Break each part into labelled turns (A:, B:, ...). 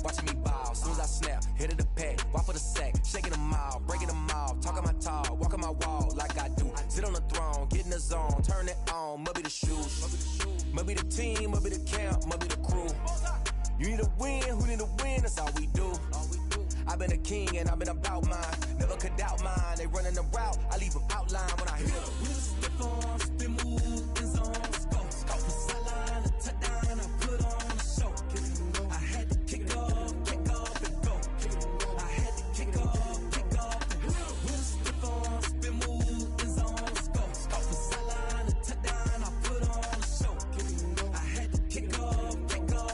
A: watching me ball. Soon as I snap, hit of the pack, walk for the sack, shaking them all, breaking them off, talking my talk, walking my wall like I do. Sit on the throne, get in the zone, turn it on, must be the shoes, must be the team, must be the camp, must be the crew. You need a win, who need a win, that's all we do. I've been a king and I've been about mine, never could doubt mine. They running the route, I leave them outline when I hit them.
B: We'll step on, spin move, in zone, go. From sideline to touchdown, I put on a show. I had to kick off and go. I had to kick off and go. We'll step on, spin move, in zone, go. From sideline to touchdown, I put on a show. I had to kick off and go.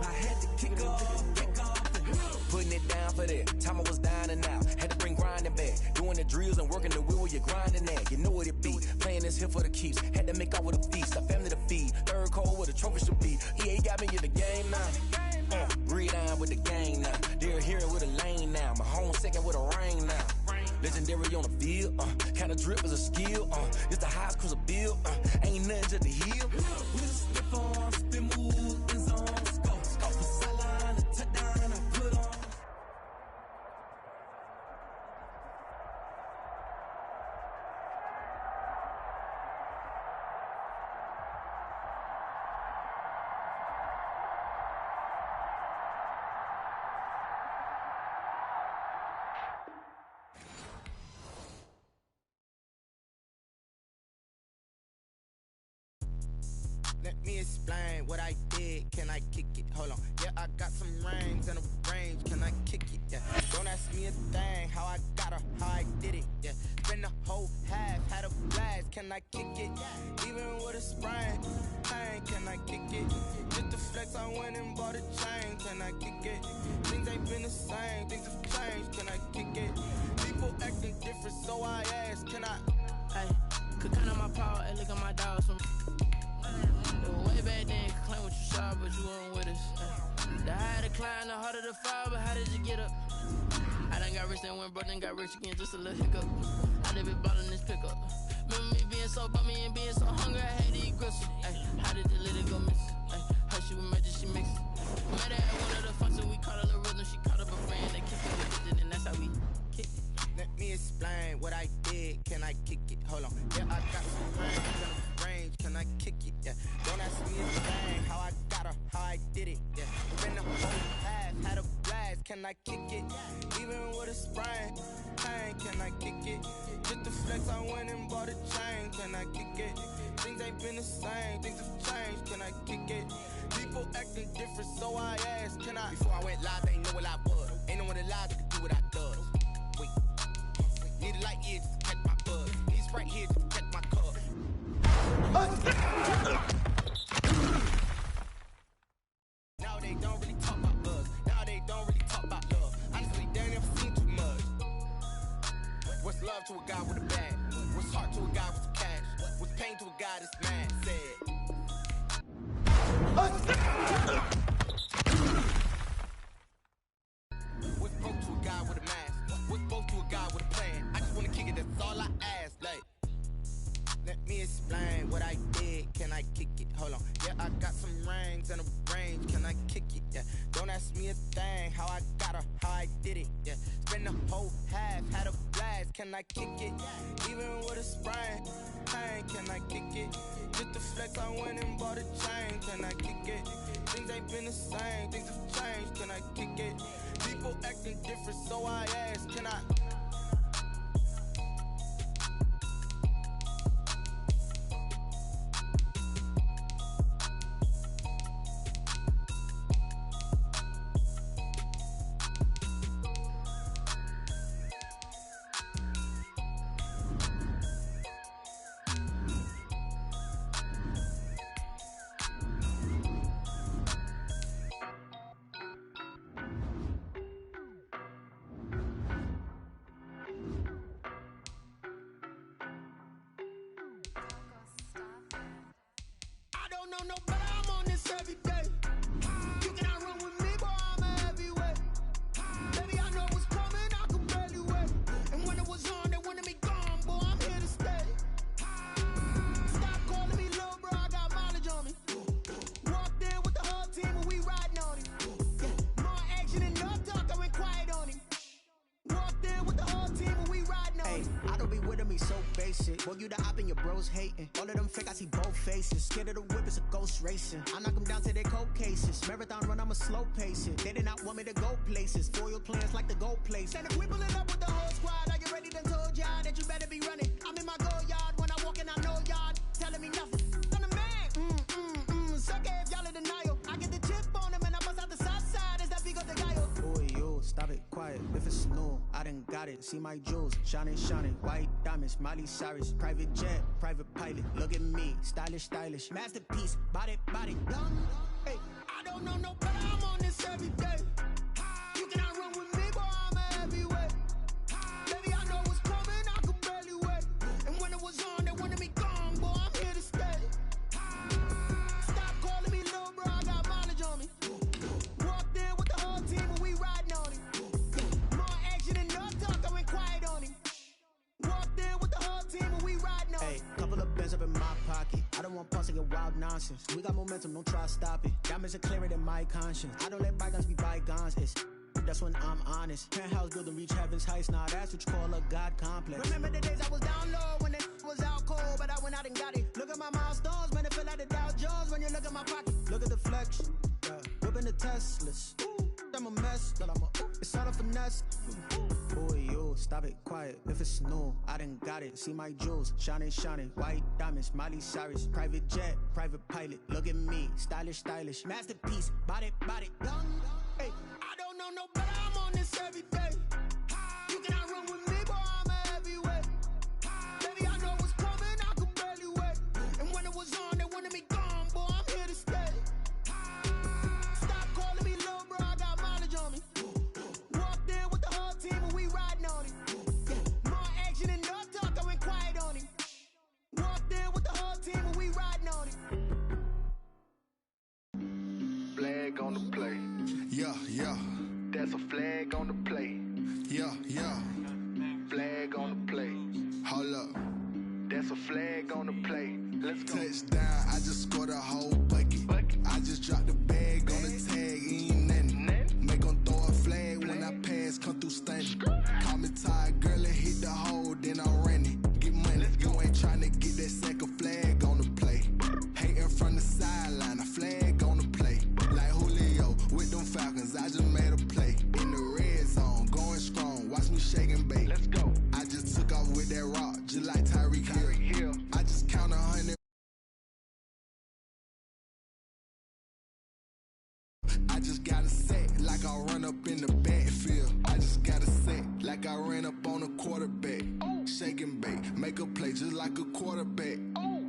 B: I had to kick off and go.
A: Putting it down for that, time I was down and out. Had to bring grinding back, doing the drills and working the wheel where you're grinding at. You know what it be, playing this here for the keeps. Had to make out with a feast, a family to feed. Third cold where the trophy should be. EA got me in the game now. Breathe down with the gang now. They're hearing with a lane now. My home second with a rain now. Legendary on the field, kind of drip is a skill. It's the highest cruiser bill, ain't nothing just to heal.
B: We'll step on, spin move, in zone, go. From sideline to touchdown, I put on.
C: Let me explain what I did. Can I kick it? Hold on. Yeah, I got some rings and a range. Can I kick it? Yeah. Don't ask me a thing. How I got her, how I did it. Yeah. Spend the whole half, had a blast. Can I kick it? Even with a sprain. Pain, can I kick it? Just the flex, I went and bought a chain. Can I kick it? Things ain't been the same. Things have changed. Can I kick it? People acting different, so I ask. Can I?
D: Hey, could count on my power and look at my dogs from. Way back then, could claim what you saw, but you weren't with us. The higher the climb, the harder the fall, but how did you get up? I done got rich and went broke, then got rich again, just a little hiccup. I done been ballin' this pickup. Remember me being so bummy and being so hungry, I had to eat gristle. How did the little go miss? Her she was magic, she mixed. Met her at one of the functions, we caught a little rhythm, she caught up a friend, they kicked it with it, and that's how we kicked it.
C: Let me explain what I did. Can I kick it? Hold on. Yeah, I got some rings and a range. Can I kick it? Yeah. Don't ask me a thing. How I got her, how I did it. Yeah. Spend the whole half, had a blast. Can I kick it? Even with a sprain. Pain, can I kick it? Just the flex, I went and bought a chain. Can I kick it? Things ain't been the same. Things have changed. Can I kick it? People acting different, so I asked. Can I? Before I went live, they ain't know what I was. Ain't no one alive that could do what I does. Wait. Need a light here just to catch my buzz. Need Sprite here just to catch my cup. Now they don't really talk about us. Now they don't really talk about love. Honestly, they ain't never seen too much. What's love to a guy with a bag? What's heart to a guy with some cash? What's pain to a guy that's mad? Said. What's broke to a guy with a mask? What's broke to a guy with a plan? I just wanna kick it, that's all I ask. Like, let me explain what I did. Can I kick it? Hold on. Yeah, I got some rings and a range. Can I kick it? Yeah. Don't ask me a thing. How I got her, how I did it. Yeah. Spend the whole half, had a blast. Can I kick it? Even with a sprain. Pain, can I kick it? Just the flex, I went and bought a chain. Can I kick it? Things ain't been the same. Things have changed. Can I kick it? People acting different, so I ask. Can I?
E: basic. Boy, you the op and your bros hating. All of them fake, I see both faces. Scared of the whip, it's a ghost racing. I knock them down to their cold cases. Marathon run, I'm a slow pace it. They did not want me to go places. Foil plans like the gold place. And if we pulling up with the whole squad, are you ready? Done told y'all that you better be running. I'm in my go yard. When I walk in, I know y'all telling me nothing. I'm the man. Suck it if y'all in denial. I get the chip on them and I bust out the south side. Is that big of the guy? Boy, yo, stop it, quiet. If it's new, I done got it. See my jewels, shining, shining. White diamonds, Miley Cyrus. Private jet, private pilot. Look at me, stylish, stylish. Masterpiece, body, body. Young, hey, I don't know no better. I'm on this every day. You cannot run with me, boy, I'm a heavyweight. Baby, I know what's coming, I could barely wait. And when it was on, they wanted me gone, boy, I'm here to stay. Stop calling me little bro, I got mileage on me. Walked in with the whole team and we riding on it. More action and no talk, I went quiet on him. Walked in with the whole team and we riding on it. Hey, couple of bands up in my pocket. I don't want pussy and wild nonsense. We got momentum, don't try to stop it. Diamonds are clearer than my conscience. I don't let bygones be bygones, that's when I'm honest. Penthouse building reach heaven's heights. Now that's what you call a God complex. Remember the days I was down low when it was out cold, but I went out and got it. Look at my milestones, man, it feel like the Dow Jones when you look at my pocket. Look at the flex, whipping the Teslas. I'm a mess, but it's all a finesse. Boy, yo, stop it, quiet. If it's new, I done got it. See my jewels, shining, shining. White diamonds, Miley Cyrus. Private jet, private pilot. Look at me, stylish, stylish. Masterpiece, body, body. Young, hey, I don't know no better. I'm on this every day. You cannot run with me, boy, I'm a heavyweight. Baby, I know what's coming, I could barely wait. And when it was on, they wanted me gone, boy, I'm here to stay. Stop calling me little bro, I got mileage on me. Walked in with the whole team and we riding on it. More action and no talk, I went quiet on him. Walked in with the whole team and we riding on it.
F: Flag on the play.
G: Yeah, yeah.
F: That's a flag on the play.
G: Yeah, yeah.
F: Flag on the play.
G: Hold up.
F: That's a flag on the play. Let's go.
G: Touchdown, I just scored a whole bucket. I just dropped the bag on the tag, ain't nothing. Make 'em throw a flag when I pass, come through stunning. Call me tired, girl, and hit the hole, then I'm running. Get money, you ain't tryna get that second flag on the play. Hating from the sideline, a flag on the play. Like Julio with them Falcons, I just made a play. In the red zone, going strong, watch me shake and bake.
F: Let's go.
G: I just took off with that rock, just like Tyreek Hill. I just count 100. I just got a set like I run up in the backfield. I just got a set like I ran up on a quarterback. Shake and bake, make a play just like a quarterback.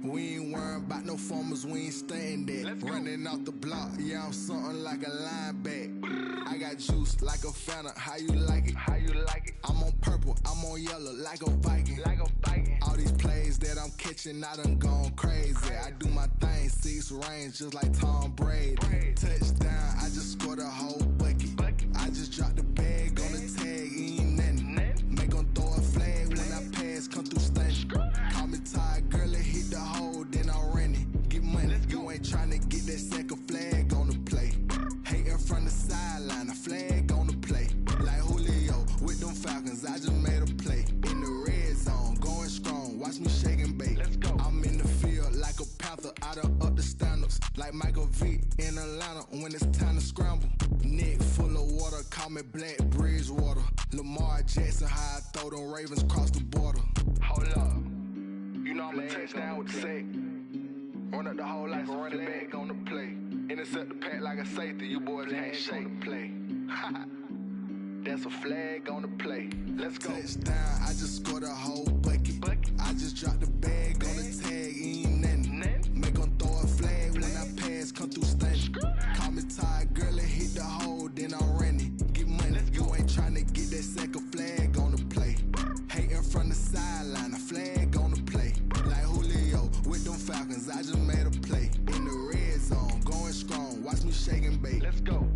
G: We ain't worrying about no formers, we ain't staying there. Running off the block, yeah, I'm something like a linebacker. I got juice like a Fanta, how you like it?
F: How you like it?
G: I'm on purple, I'm on yellow like a Viking.
F: Like a Viking.
G: All these plays that I'm catching, I done gone crazy. I do my thing, 6 range just like Tom Brady. Touchdown, I just scored a whole bucket. I just dropped the bag on the tag, ain't nothing. Make 'em throw a flag when I pass, come through stunning. Call me tired, girl, and hit the hole, then I'm running. Get money, you ain't tryna get that second flag on the play. Hating from the sideline, a flag on the play. Like Julio with them Falcons, I just made a play. In the red zone, going strong, watch me shake and bake.
F: Let's go.
G: I'm in the field like a Panther, I done up the standards. Like Michael Vick in Atlanta when it's time to scramble. Neck full of water, call me Black Bridgewater. Lamar Jackson, how I throw them Ravens across the border.
F: Hold up. You know I'm a touchdown with the sack. Run up the whole like a running back on the play. Intercept the pack like a safety, you boys can't shake the play. That's a flag on the play. Let's go.
G: Touchdown, I just scored a whole bucket. I just dropped the bag on the tag, ain't nothing. Make 'em throw a flag when I pass, come through stunning. Call me tired, girl, and hit the hole, then I'm running. Get money, you ain't tryna get that second flag on the play. Hating from the sideline, a flag on the play. Like Julio with them Falcons, I just made a play. In the red zone, going strong, watch me shake and bake.
F: Let's go.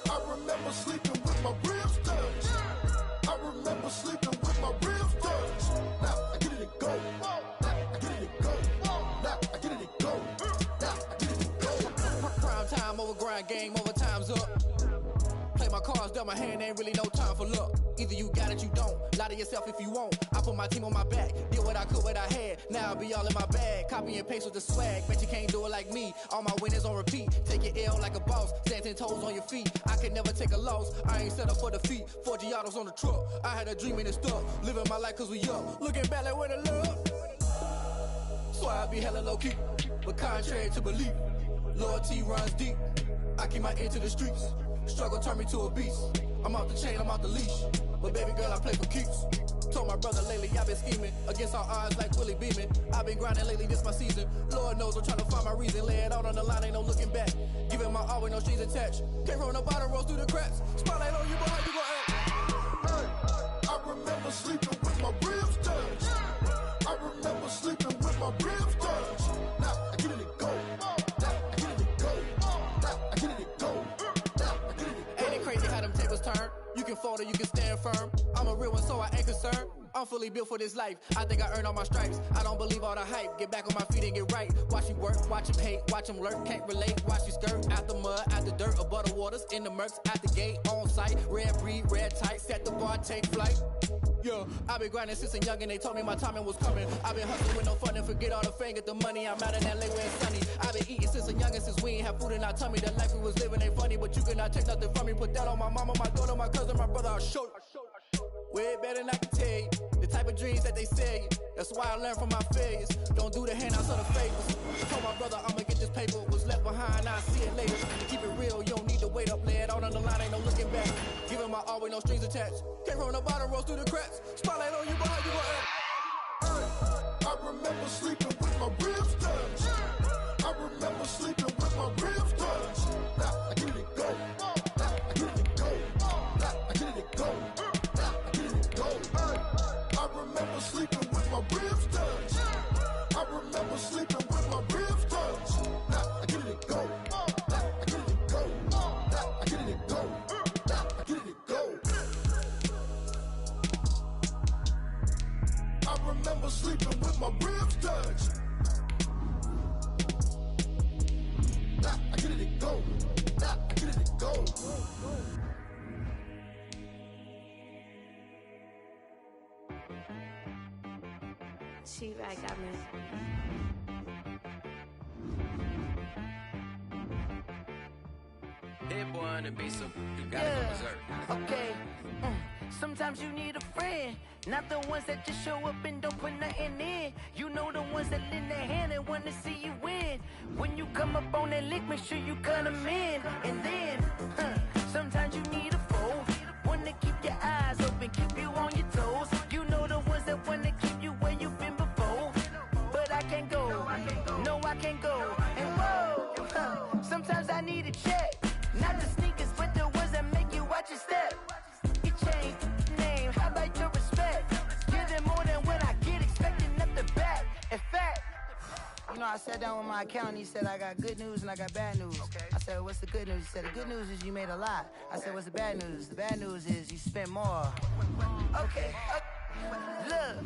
G: I remember sleeping with my ribs touched. I remember sleeping with my ribs touched. Now I get it and go. Now I get it and go. Now I get it and go. Now I get it and go.
H: Prime time over grind game, over time's up. Play my cards, dealt my hand, ain't really no time for luck. Either you got it, you don't. Lie to yourself if you won't. I put my team on my back, did what I could, what I had. Now I'll be all in my bag, copy and paste with the swag. Bet you can't do it like me. All my winners on repeat. Take your L like a boss, stand 10 toes on your feet. I can never take a loss. I ain't set up for defeat. 4 Giottos on the truck. I had a dream and it's stuck. Living my life cause we up. Looking back like where the love. So I be hella low key, but contrary to belief, loyalty runs deep. I keep my ear to the streets. Struggle turned me to a beast. I'm out the chain, I'm out the leash. But baby girl, I play for keeps. Told my brother lately, I've been scheming against all odds like Willie Beeman. I've been grinding lately, this my season. Lord knows I'm trying to find my reason. Lay it out on the line, ain't no looking back. Giving my all with no strings attached. Can't roll no bottom, rolls through the cracks. Spotlight on you, but how you gon' act?
G: Hey, I remember sleeping with my ribs touched. I remember sleeping with my ribs touched. Now I get it and go. Now I get it and go. Now I get it and go. Now I get it and go.
H: Ain't it crazy how them tables turn? You can fold or you can stand firm. I'm a real one, so I ain't concerned. I'm fully built for this life. I think I earned all my stripes. I don't believe all the hype. Get back on my feet and get right. Watch you work, watch him hate, watch him lurk. Can't relate, watch you skirt. Out the mud, out the dirt, above the waters, in the murks, out the gate, on site. Red breed, red tight, set the bar, take flight. Yeah, I've been grinding since a young and they told me my timing was coming. I've been hustling with no fun and forget all the fame, get the money. I'm out in LA where it's sunny. I've been eating since a young and since we ain't have food in our tummy. The life we was living ain't funny, but you cannot take nothing from me. Put that on my mama, my daughter, my cousin, my brother, I'll show you. Way better than I can tell you. The type of dreams that they sell you. That's why I learned from my failures. Don't do the handouts or the favors. Told my brother I'ma get this paper. Was left behind, I'll see it later. To keep it real, you don't need to wait up. Lay it out on the line, ain't no looking back. Giving my all with no strings attached. Can't roll no bottom, rolls through the cracks. Spotlight on you, but how you gon' act?
G: I remember sleeping with my ribs touched. I remember sleeping with my ribs touched. Now I get it and go. Now I get it and go. Now I get it and go. Now I get it and go. I remember sleeping with my ribs touched. I remember sleeping with my ribs touched. Now I get it and go. Now I get it and go. Now I get it and go. Now I get it and go. I remember sleeping with my ribs touched. Now I get it and go. Now I get it and go.
I: She right got me.
A: That boy on the beat, so you gotta go berserk.
D: Okay. Sometimes you need a friend, not the ones that just show up and don't put nothing in. You know the ones that lend their hand and want to see you win. When you come up on that lick, make sure you cut them in. And then, sometimes you need a foe, one to keep your eyes open, keep you on your toes. You know the ones that want to keep you where you've been before. But I can't go, no I can't go. And whoa, sometimes I need a check. Not the sneakers, but the ones that make you watch your step. You change name, how about your respect? Give them more than what I get, expecting nothing back. In fact, you know, I sat down with my accountant, he said I got good news and I got bad news. Okay. I said, what's the good news? He said, the good news is you made a lot. I said, what's the bad news? The bad news is you spent more. Okay, look,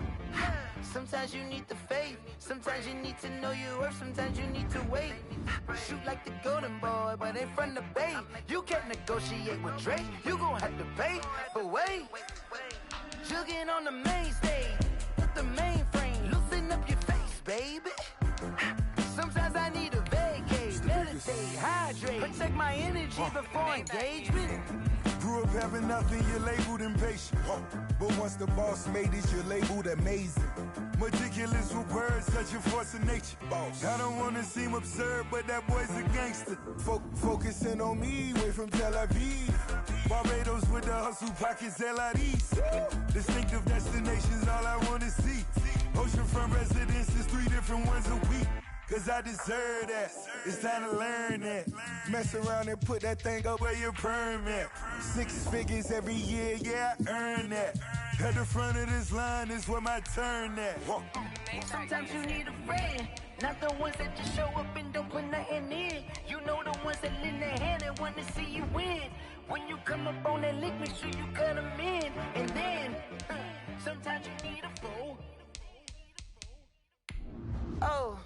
D: sometimes you need the faith, sometimes you need to know your worth, sometimes you need to wait. Shoot like the golden boy, but in front of the bay. You can't negotiate with Drake, you gon' have to pay. But wait, jugging on the main stage, with the mainframe, loosen up your face, baby. Sometimes I need a vacate, meditate, hydrate, protect my energy before engagement.
J: Grew up having nothing, you're labeled impatient. But once the boss made it, you're labeled amazing. Meticulous with words, such a force of nature. I don't wanna seem absurd, but that boy's a gangster. Focusing on me, way from Tel Aviv. Barbados with the hustle pockets, LIDs. Distinctive destinations, all I wanna see. Oceanfront residences, 3 different ones a week. Cause I deserve that, it's time to learn that. Mess around and put that thing up where your permit. 6 figures every year, yeah, I earn that. At the front of this line is where my turn at.
D: Sometimes you need a friend,
K: Not the ones that just show up and don't put nothing in. You know the ones that lend their hand and want to see you win. When you come up on that lick, make sure you cut them in. And then, sometimes you need a fool. Oh,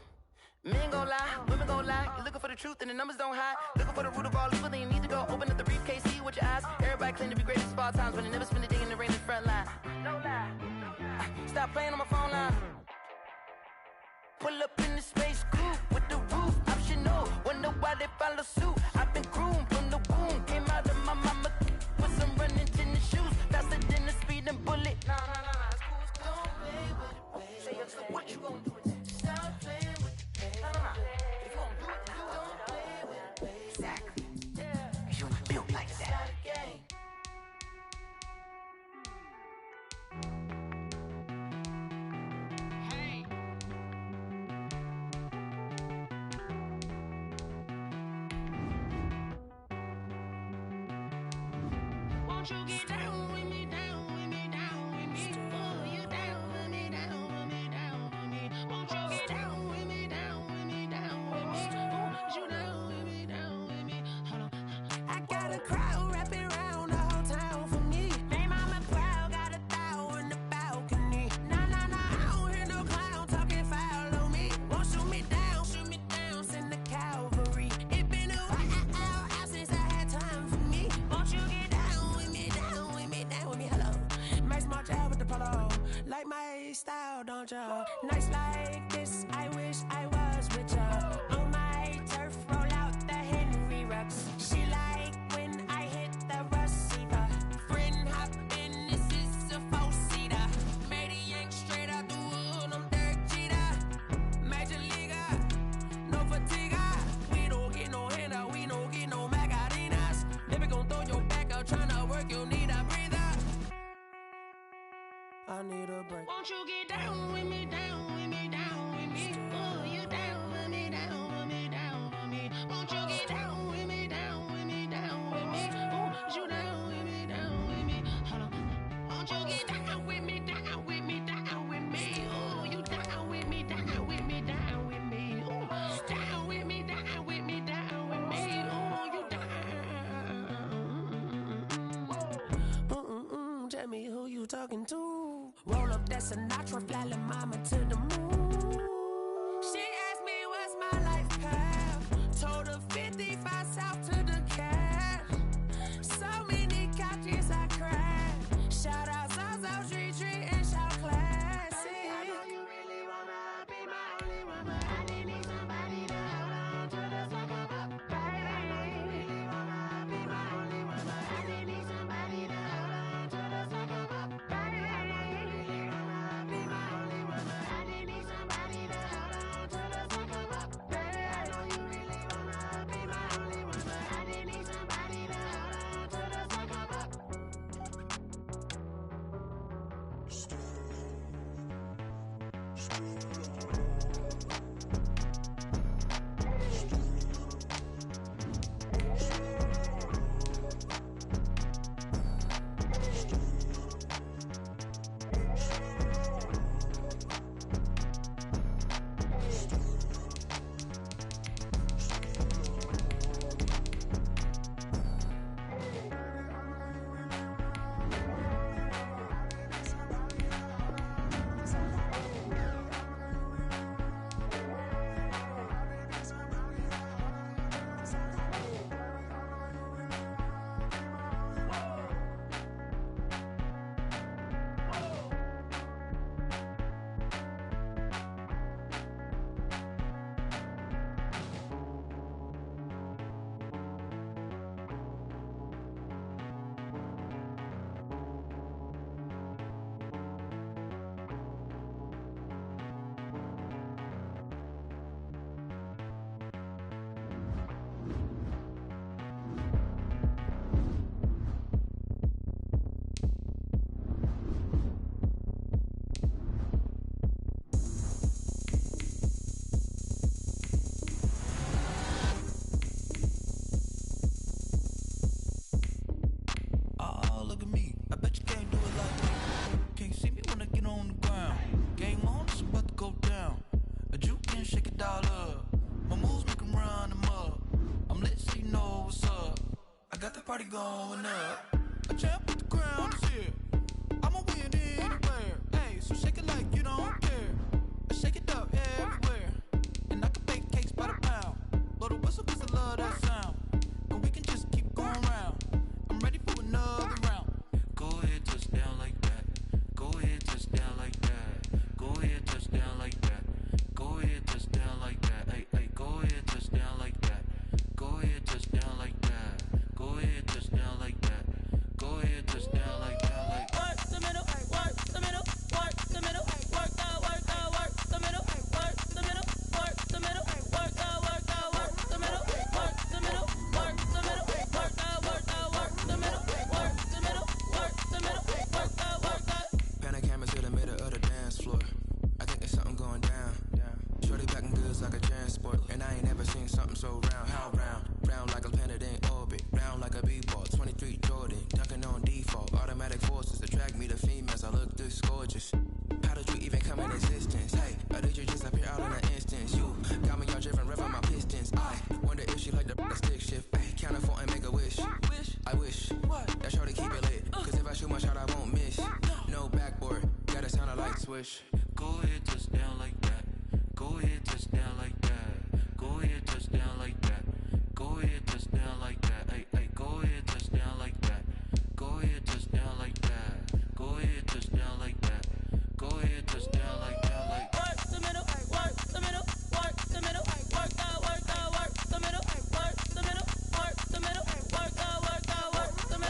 K: men gon' lie, women gon' lie. You're looking for the truth and the numbers don't hide. Looking for the root of all evil, then you need to go open up the briefcase, see with your eyes. Everybody claim to be greatest of all times, but they never spend a day in the rain in the front line. No lie. Stop playing on my phone line. Pull up in the space coupe with the roof optional. Wonder why they follow suit. I've been groomed from the womb. Came out of my mama with some running tennis shoes. Faster than the speeding bullet. Nah, it's cool, it's cool. Don't play with it, baby. Say, so what you gonna do with that? Stop playing with it, baby. Nah. If you gonna do it, then don't play with it, baby. Exactly. Yeah. You was built like that.
D: Won't you get down with me, down with me, down with me? Oh, you down with me, down with me, down with me. Won't you get down with me, down with me, down with me? Oh, you down with me, down with me? Hold on. I got a crowd wrapping around the whole town for me. Name on my crowd, got a thou in the balcony. Nah, I don't hear no clown talking foul on me. Won't shoot me down, send the cavalry. It been a while since I had time for me. Won't you get down with me, down with me, down with me? Hello. Max March out with the polo. Like my style, don't ya? Nights like this, I wish I was with ya. On my turf, roll out the Henry Rux. She like when I hit the receiver. Friend hop in, this is a four-seater. Made a yank straight out the wood, I'm Derek Jeter. Major leaguer, no fatigue. We don't get no handout, we don't get no Macarinas. Never gon' throw your back out, tryna work, you need a breather. I need a break. Won't you get down with me, down with me, down with me? Oh, you down with me, down with me, down with me? Won't you get down with me, down with me, down with me? Oh, you down with me, down with me? Hold on. Won't you get down with me, down with me, down with me? Oh, you down with me, down with me, down with me? Oh, down with me, down with me, down with me? Oh, you down. Tell me who you talking to. Roll up that Sinatra, fly la mama to the moon. She asked me what's my life path. Told her 55 south to the cat. So many couches I crashed. Shout out Zazo, Tree, and shout classic. I know you really wanna be my only one, but I didn't need somebody to hold on to the second up, baby. I know you really wanna be my only one, but I didn't need somebody to hold on to the second up, baby. I know you really wanna be my only one, but I didn't need somebody to hold on to the second up, baby. I know you really wanna be my only one, but I didn't need somebody to hold on to the second up.
H: party going up. A champ with the crown is here. I'ma win anywhere. Hey, so shake it like you don't care. I shake it up everywhere. And I can bake cakes by the pound. Blow the whistle cause I love that sound. And we can just keep going round. I'm ready for another round. Go ahead, touch down like that. Go ahead, touch down like that. Go ahead, touch down like that. Go ahead, touch down like that. Hey, hey, go ahead, touch down like that. Go ahead, touch down like that. Go ahead, touch down like that. Go ahead, touch down like that. Like work the middle, work the middle, work the middle, work the middle, work the middle, work the middle, work the middle, work the middle, work the middle, work the middle, work the middle, work the middle, work the.
L: Pan a camera to the middle of the dance floor. I think there's something going down. Shorty packing goods like a transport, and I ain't never seen something so round. How round? Round like a planet in orbit, round like a b-ball. 23 Jordan, dunking on default. Automatic forces attract me to females. I look this gorgeous. How did you even come in existence? Hey, or did you just appear out in an instance? You got me all driven, revving my pistons. I wonder if she like the stick shift. Ay, count a four and make a wish. I wish that shorty keep it lit. Cause if I shoot my shot, I won't miss. No backboard, gotta sound a light switch. Go ahead, touch down like that. Go ahead, touch down like that. Go ahead, touch down like that. Go ahead, touch down like that. Hey, hey, go ahead, touch down like that. Go ahead, touch down like that. Go ahead, touch down like that. Go ahead, touch down like that. Like work the middle, work the middle, work the middle, work the middle, work the middle, work the middle, work the middle, work the middle, work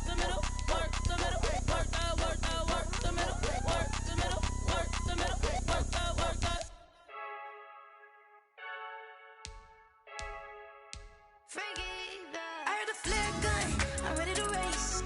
L: the middle, work the middle, work the middle, work the middle, work the middle, work the middle, work the.
M: Frankie, I heard the flare gun, I'm ready to race.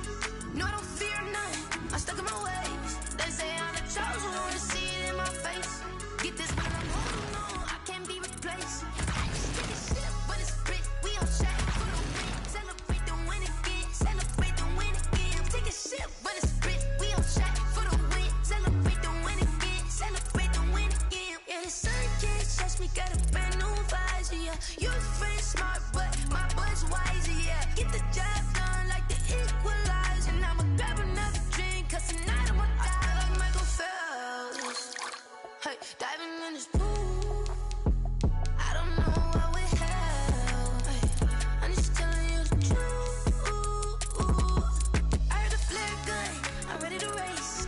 M: No, I don't fear none, I'm stuck in my ways. They say I'm the chosen one, to see it in my face. Get this when I'm holding on, I can't be replaced. I just take a sip, but it's split, we on track for the win. Celebrate the win again, celebrate the win again. Take a sip, but it's split, we on track for the win. Celebrate the win again, celebrate the win again. Yeah, the sun can't touch me, got a brand new visor, yeah. You're friend smart, but my boy's wiser, yeah. Get the job done like the equalizer. And I'ma grab another drink, cause tonight I'ma die like Michael Phelps. Hey, diving in this pool, I don't know what would help. Hey, I'm just telling you the truth. I heard the flare gun, I'm ready to race.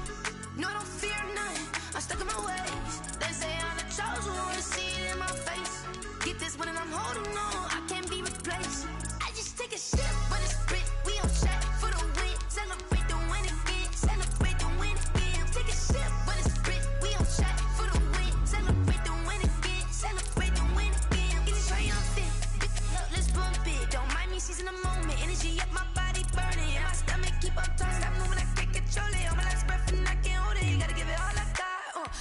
M: No, I don't fear none, I'm stuck in my ways. They say I'm the chosen one, to see it in my face. Get this one and I'm holding on, I can't be replaced. I just take a sip, but it's split, we on track for the win. Celebrate the win again, celebrate the win again. Take a sip, but it's split, we on track for the win. Celebrate the win again, celebrate the win again. Get this triumphant, let's bump it. Don't mind me seizing the moment, energy up my body burning. And my stomach keep on turning, stop moving, I can't control it. On my last breath and I can't hold it, you gotta give it all I got.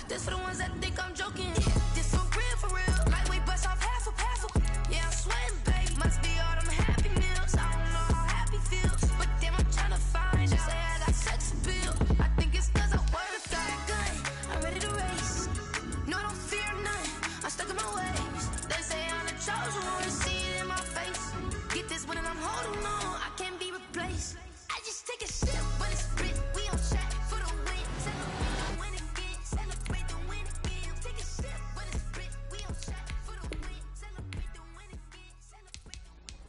M: This for the ones that think I'm joking. This for real, lightweight bust off half a. Yeah, I'm sweating, babe, must be all them happy meals. I don't know how happy feels, but damn, I'm tryna find you. Say I got sex appeal, I think it's cause I work a gun, I'm ready to race. No, I don't fear none, I'm stuck in my ways. They say I'm the chosen one, to see it in my face. Get this one and I'm holding on, I can't be replaced. I just take a sip, but it's split, we on track for the win. Celebrate the win again, celebrate the win again. Take a sip, but it's split, we on track for the win. Celebrate the win again, celebrate the win.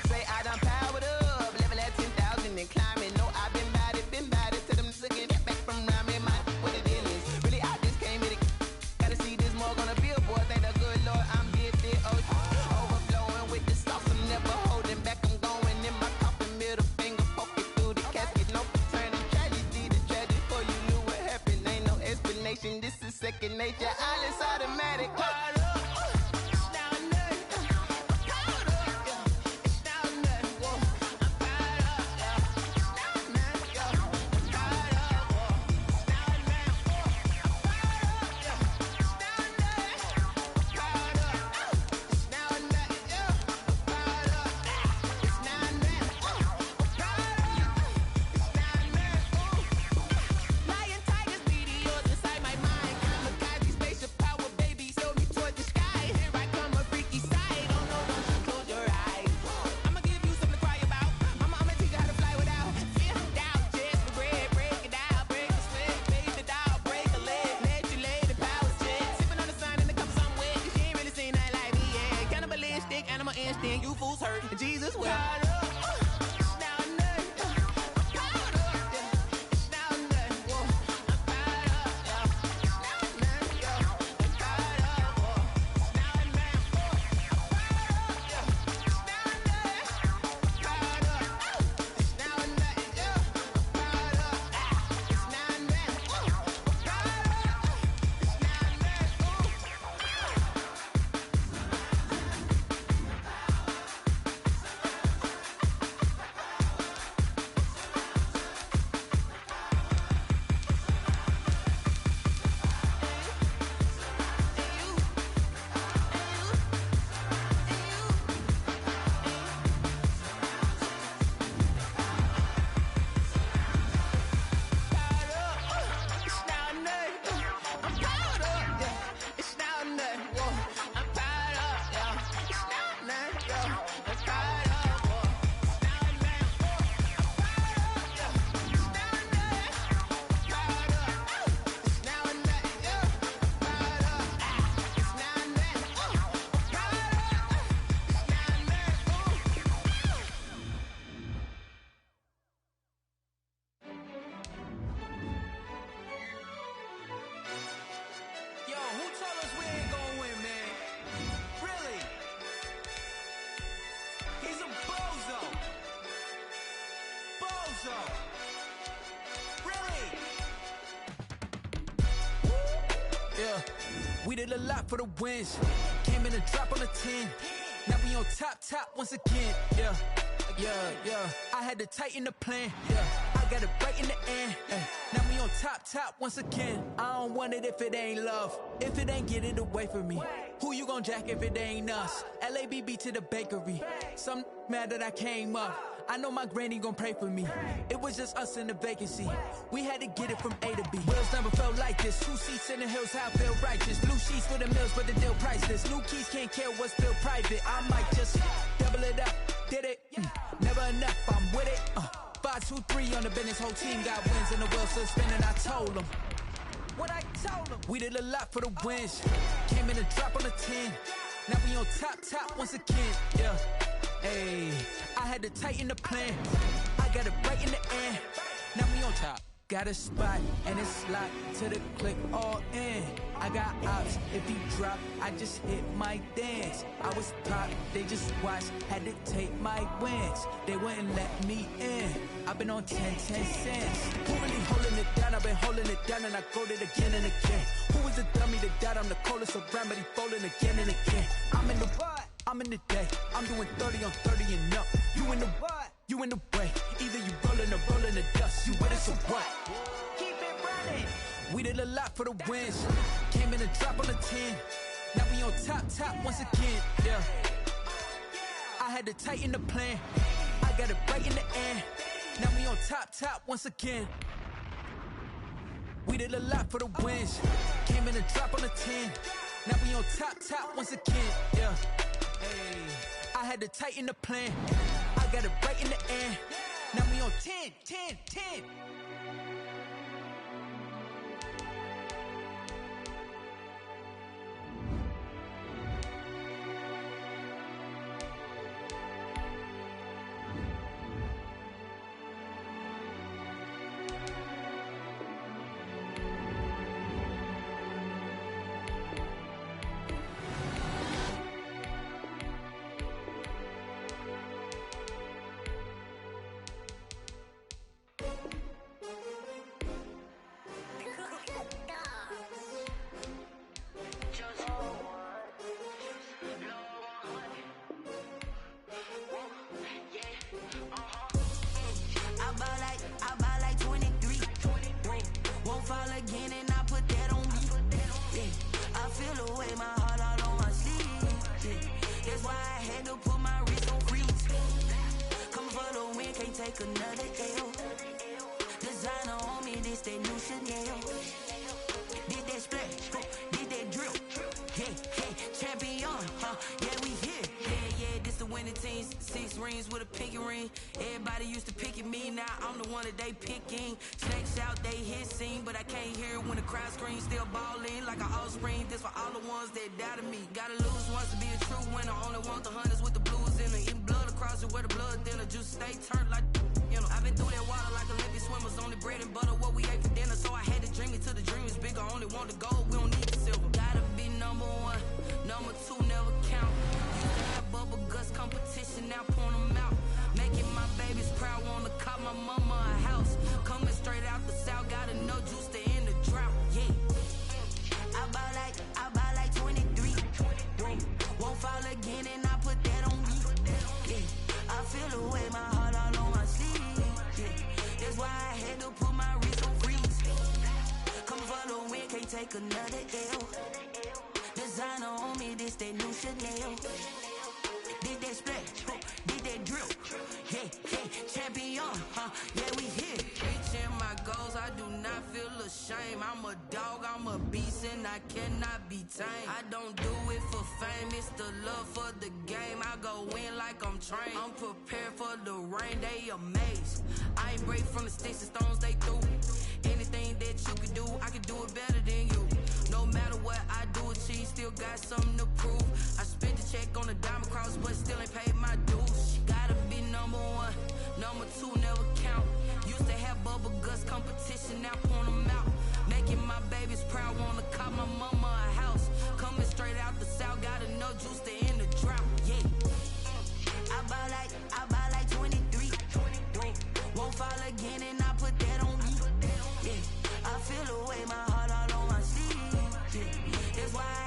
C: Say I done powered up, level at 10,000 and climbing. No, I've been bad it to them looking back from around me. My what the deal is. Really, I just came here to gotta see this more on a billboard. Thank the good Lord, I'm gifted. Overflowing with the sauce, I'm never holding back. I'm going in my coffin, middle finger poking through the casket. No turning tragedy to tragic. For you knew what happened, ain't no explanation. This is second nature. All is automatic.
N: We did a lot for the wins. Came in a drop on a 10. Now we on top once again. Yeah. I had to tighten the plan. Yeah. I got it right in the end. Now we on top once again. I don't want it if it ain't love. If it ain't, get it away from me. Who you gon' jack if it ain't us? LABB to the bakery. Some mad that I came up. I know my granny gon' pray for me. It was just us in the vacancy. We had to get it from A to B. Wheels never felt like this. 2 seats in the hills, how I feel righteous. Blue sheets for the mills, but the deal priceless. New keys can't care what's still private. I might just double it up. Did it? Never enough, I'm with it. 5, 2, 3 on the business. Whole team got wins and the wheels still spinning. I told them what I told them. We did a lot for the wins. Came in a drop on a 10. Now we on top once again. Yeah. Hey, I had to tighten the plan. I got it right in the end. Now we on top. Got a spot and it's locked to the click all in. I got ops, if he drop, I just hit my dance. I was top, they just watched, had to take my wins. They wouldn't let me in. I've been on 10 cents. Who really holding it down? I've been holding it down and I go it again and again. Who was the dummy that died? I'm the coldest around, but he folding again and again. I'm in the what? I'm in the day. I'm doing 30 on 30 and up. You in the what? You in the way. Either you rollin' or rollin' the dust. You with us or what? Keep it running. We did a lot for the wins. Came in a drop on a 10. Now we on top once again. Yeah. I had to tighten the plan. I got it right in the end. Now we on top once again. We did a lot for the wins. Came in a drop on a 10. Now we on top once again. Yeah. Hey, I had to tighten the plan. I got it right in the end. Now we on 10.
D: I'm prepared for the rain, they amazed. I ain't break from the sticks and stones they threw. Anything that you can do, I can do it better than you. No matter what I do, achieve, still got something to prove. I spent the check on the diamond cross, but still ain't paid my dues. Gotta be number one, number two never count. Used to have bubble guts competition, now point them out. Making my babies proud, wanna call my mama a house. Coming straight out the south, got enough juice to end the drought, yeah. I buy like 23. Won't fall again and I put that on me. Yeah, I feel the way, my heart all on my sleeve. Yeah, that's why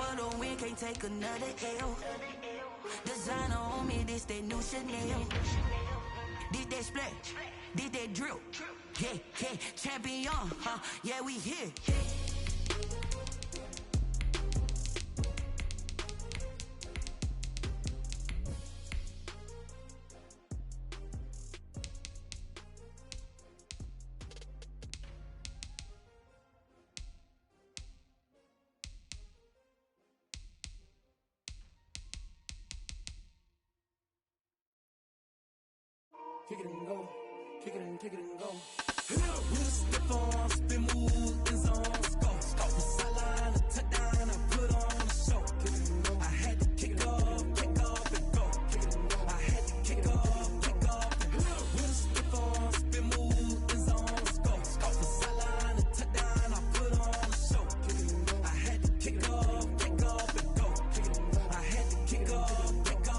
K: for the win, can't take another L. Designer on me, this that new Chanel. This that splash, this that drill. Yeah, yeah, champion, huh? Yeah, we here.
B: Kick it and go, kick it and go. With a stiff arm, spin move, in zone, scope. The sideline, a touchdown, I put on a show. I had to kick off and go. I had to kick off and go. With a stiff arm, spin move, in zone, scope. The sideline, a touchdown, I put on a show. I had to kick off and go. I had to kick off and go.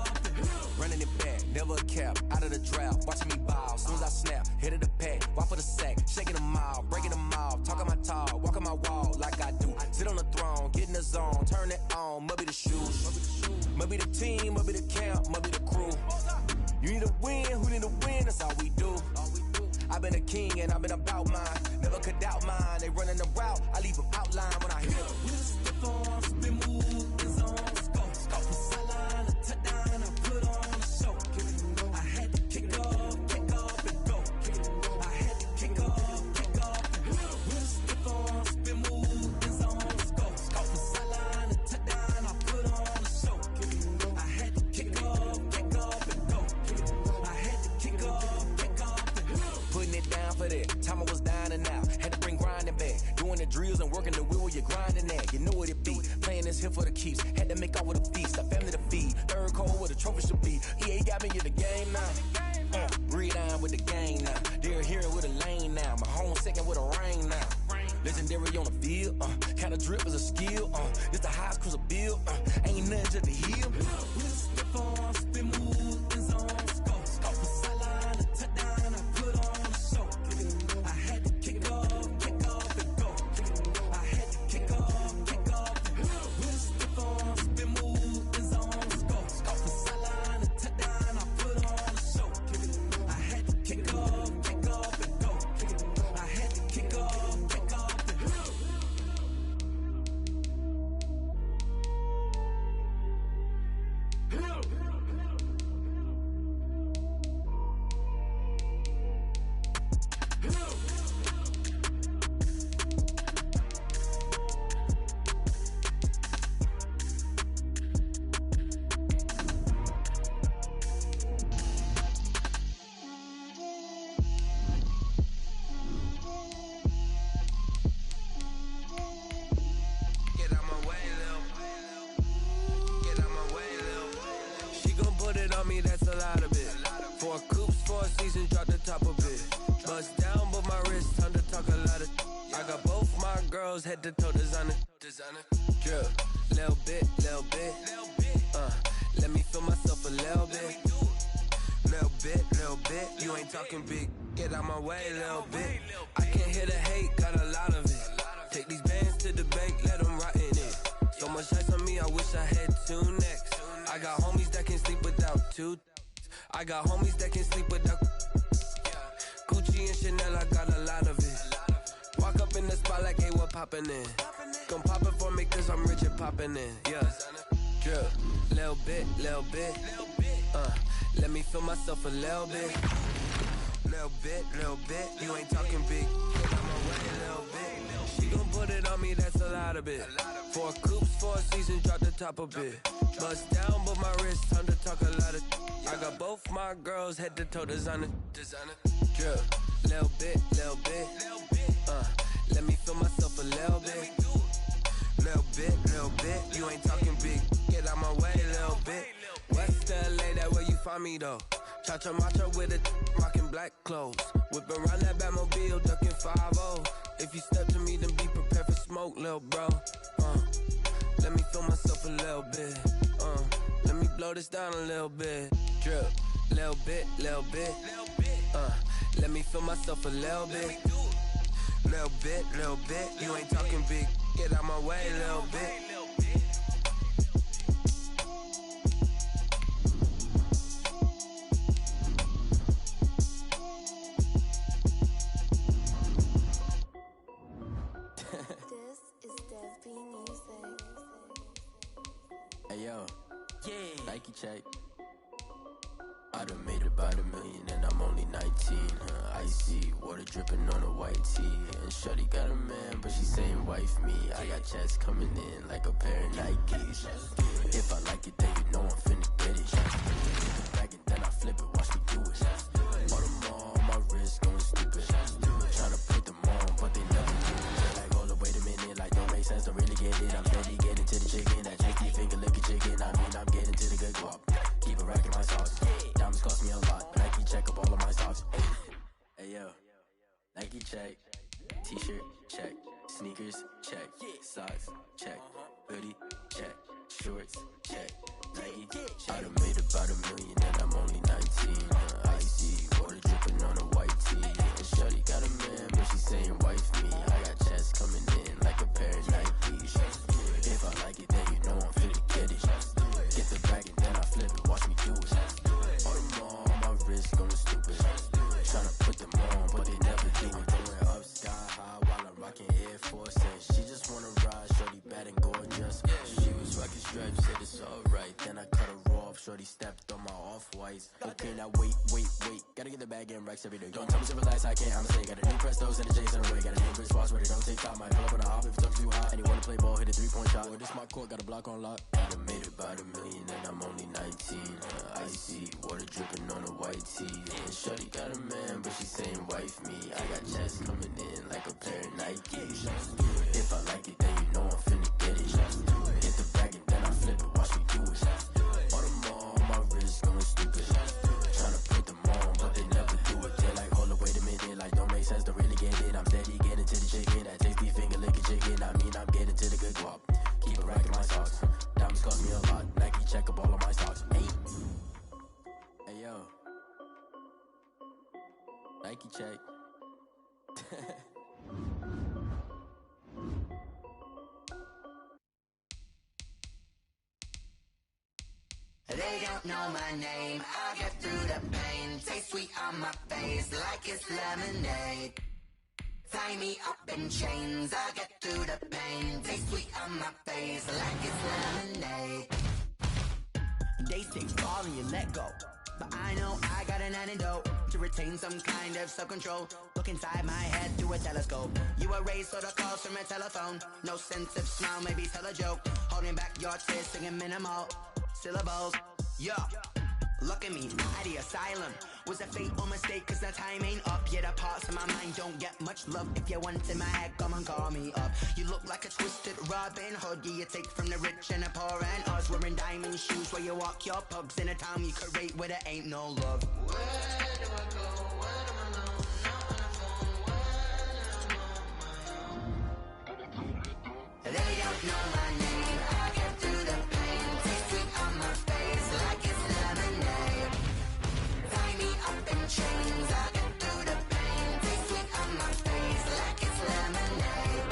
A: Running it back, never a cap, out of the drought, watching me ball, soon as I snap, head of the pack, walk for the sack, shaking them all, breaking them off, talking my talk, walking my wall like I do, sit on the throne, get in the zone, turn it on, must be the shoes, must be the team, must be the camp, must be the crew, you need to win, who need to win, that's all we do, I've been a king and I've been about mine, never could doubt mine, they running the route, I leave them outline when I hit them.
B: With a stiff arm, spin move, in zone, scope. The sideline, a touchdown, I put on a show. I had to kick off and go. I had to kick off and go. With a stiff arm, spin move, in zone, scope. The sideline, a touchdown, I put on a show. I had to kick off and go. I had to kick off and go.
A: Putting it down for that, time I was down and out, had to bring grinding back, doing the drills and working the wheel where you're grinding at, you know what it be, playing this here for the keeps, had to make off with a feast, a family to feed, third cold where the trophy should be, EA got me in the game now, breathe on with the game now, they're here with a lane now, my home second with a rain now, legendary on the field, kind of drip is a skill, this the highest cruiser bill, ain't nothing just to heal.
B: With a stiff arm, spin move, in zone, scope. The sideline, a touchdown, I put on a show. I had to kick off and go. I had to kick off and go. With a stiff arm, spin move, in zone, scope. The sideline, a touchdown, I put on a show. I had to kick off and go. I had to kick off and go.
L: Get out my way, Lil. Get out my way, Lil. She gon' put it on me, that's a lot of it. 4 coops, 4 seasons, drop the top a bit. Bust down, but my wrist, time to talk a lot of. I got both my girls head to toe designer. Drip, little bit. Let me feel myself a little bit. Little bit. You ain't talking big. Get out my way, little bit. I can't hear the hate, got a lot of it. Take these bands to the bank, let them rot in it. So much ice on me, I wish I had 2 necks. I got homies that can sleep without 2. I got homies that can sleep without Gucci and Chanel, I got a lot of it. Walk up in the spot like, hey, what poppin' in? Gon' pop it for me cause I'm rich and poppin' in, yeah. Drip, little bit. Let me feel myself a little bit. Little bit. You ain't talking big. Get out my way, little bit. She gon' put it on me, that's a lot of it. 4 coops, 4 seasons, drop the top a bit. Bust down, but my wrist, time to talk a lot of. I got both my girls head to toe designer. Drip, little bit. Let me feel myself a little bit. Little bit. You ain't talking big. Get out my way, little bit. West LA, that where you find me though. Cha-cha matcha with a rockin' black clothes. Whip around that Batmobile, ducking 5-0. If you step to me, then be prepared for smoke, lil' bro. Let me feel myself a little bit. Let me blow this down a little bit. Drip, little bit. Let me feel myself a little bit. Little bit. You ain't talking big. Get out my way, little bit. check. I done made about $1 million and I'm only 19. Icy water dripping on a white tee. And shorty got a man, but she saying wife me. I got checks coming in like a pair of Nikes. If I like it, then you know I'm finna get it. Back and then I flip it, watch me do it. All on my wrist going stupid. Tryna put them on, but they never do it. They're like, hold up, wait a minute, like don't make sense, don't really get it. I'm steady getting to the chicken, that tricky finger licking chicken. I mean, I'm getting to the good guap. Keep a rack in my socks. Diamonds cost me a lot. Nike check up all of my socks. Hey yo, Nike check. T-shirt check. Sneakers check. Socks check. Hoodie check. Shorts check. Nike. I done made about $1 million and I'm only 19. Icy water dripping on a white tee. And shorty got a man, but she saying wife me. I got checks coming in like a pair of Nikes. If I like it, then you know I'm finna get it. Get the bag and then I flip it, watch me do it. All on my wrist going stupid. Tryna put them on, but they never do it. Going up sky high while I'm rocking Air Force. And she just wanna ride, shorty bad and gorgeous. She was rocking stripes, said it's alright. Then I cut her off, shorty stepped on my off-whites. Okay, now wait. Gotta get the bag and racks every day. Don't tell me to relax, I can't, I'ma say. Got a new Prestos and a J's in the way. Got a new Chris Boss, ready, don't take time. Might pull up on a hop if it's too hot. And you wanna play ball, hit a 3-point shot. Well, this my court, got a block on lock. I done made about $1 million and I'm only 19. Icy water dripping on a white tee. And shorty got a man, but she saying wife me. I got checks coming in like a pair of Nikes. If I like it, then you know I'm finna get it. Hit the bag and then I flip it, watch me do it. All on my wrist going stupid. Tryna put them on, but they never do it. They're like, hold up, wait a minute, like don't make sense, don't really get it. I'm steady getting to the chicken, that tasty finger licking chicken. I mean, I'm getting to the good guap. Keep a rack in my socks. Diamonds cost me a lot. Nike check up all of my stocks. Hey yo, Nike check.
O: They don't know my name, I get through the pain. Taste sweet on my face like it's lemonade. Tie me up in chains, I get through the pain. Taste sweet on my face like it's lemonade.
C: They say fall and you let go, but I know I got an antidote to retain some kind of self-control. Look inside my head through a telescope. You erase all the calls from a telephone. No sense of smile, maybe tell a joke. Holding back your tears, singing minimal syllables. Yeah, look at me, at the asylum. Was a fate or mistake, cause the time ain't up. Yeah, the parts of my mind don't get much love. If you want in my head, come and call me up. You look like a twisted Robin Hood. Yeah, you take from the rich and the poor and us. Wearing diamond shoes where you walk your pugs. In a town you create where there ain't no love.
O: Where do I go? Where am I now? Not on the phone. When I'm on my own.
C: They don't know my name, I get through the pain. Taste sweet on my face like it's lemonade.
O: Tie me up in chains, I get through the pain. Taste sweet on my face like it's lemonade.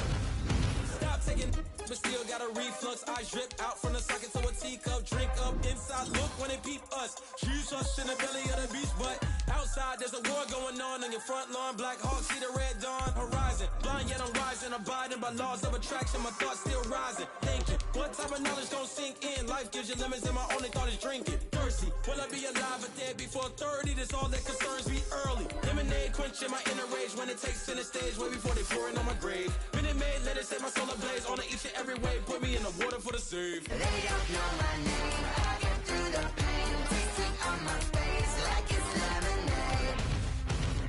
H: Stop taking, but still got a reflux. Eyes drip out from the socket to a teacup. Drink up inside, look when they peep us. Shoes us in the belly of the beast, but outside there's a war going on your front lawn. Black Hawk, see the red dawn horizon. Blind yet I'm rising, abiding by laws of attraction. My thoughts still rising, thinking what type of knowledge gon' sink in? Life gives you lemons and my only thought is drinking. Thirsty, will I be alive or dead before 30? That's all that concerns me early. Lemonade quenching my inner rage when it takes center stage, way before they pour it on my grave. Minute Maid, let it set my soul ablaze on each and every way. Put me in the water for the save.
O: They don't know my name, I get through the pain. Taste sweet on my face like it's lemonade.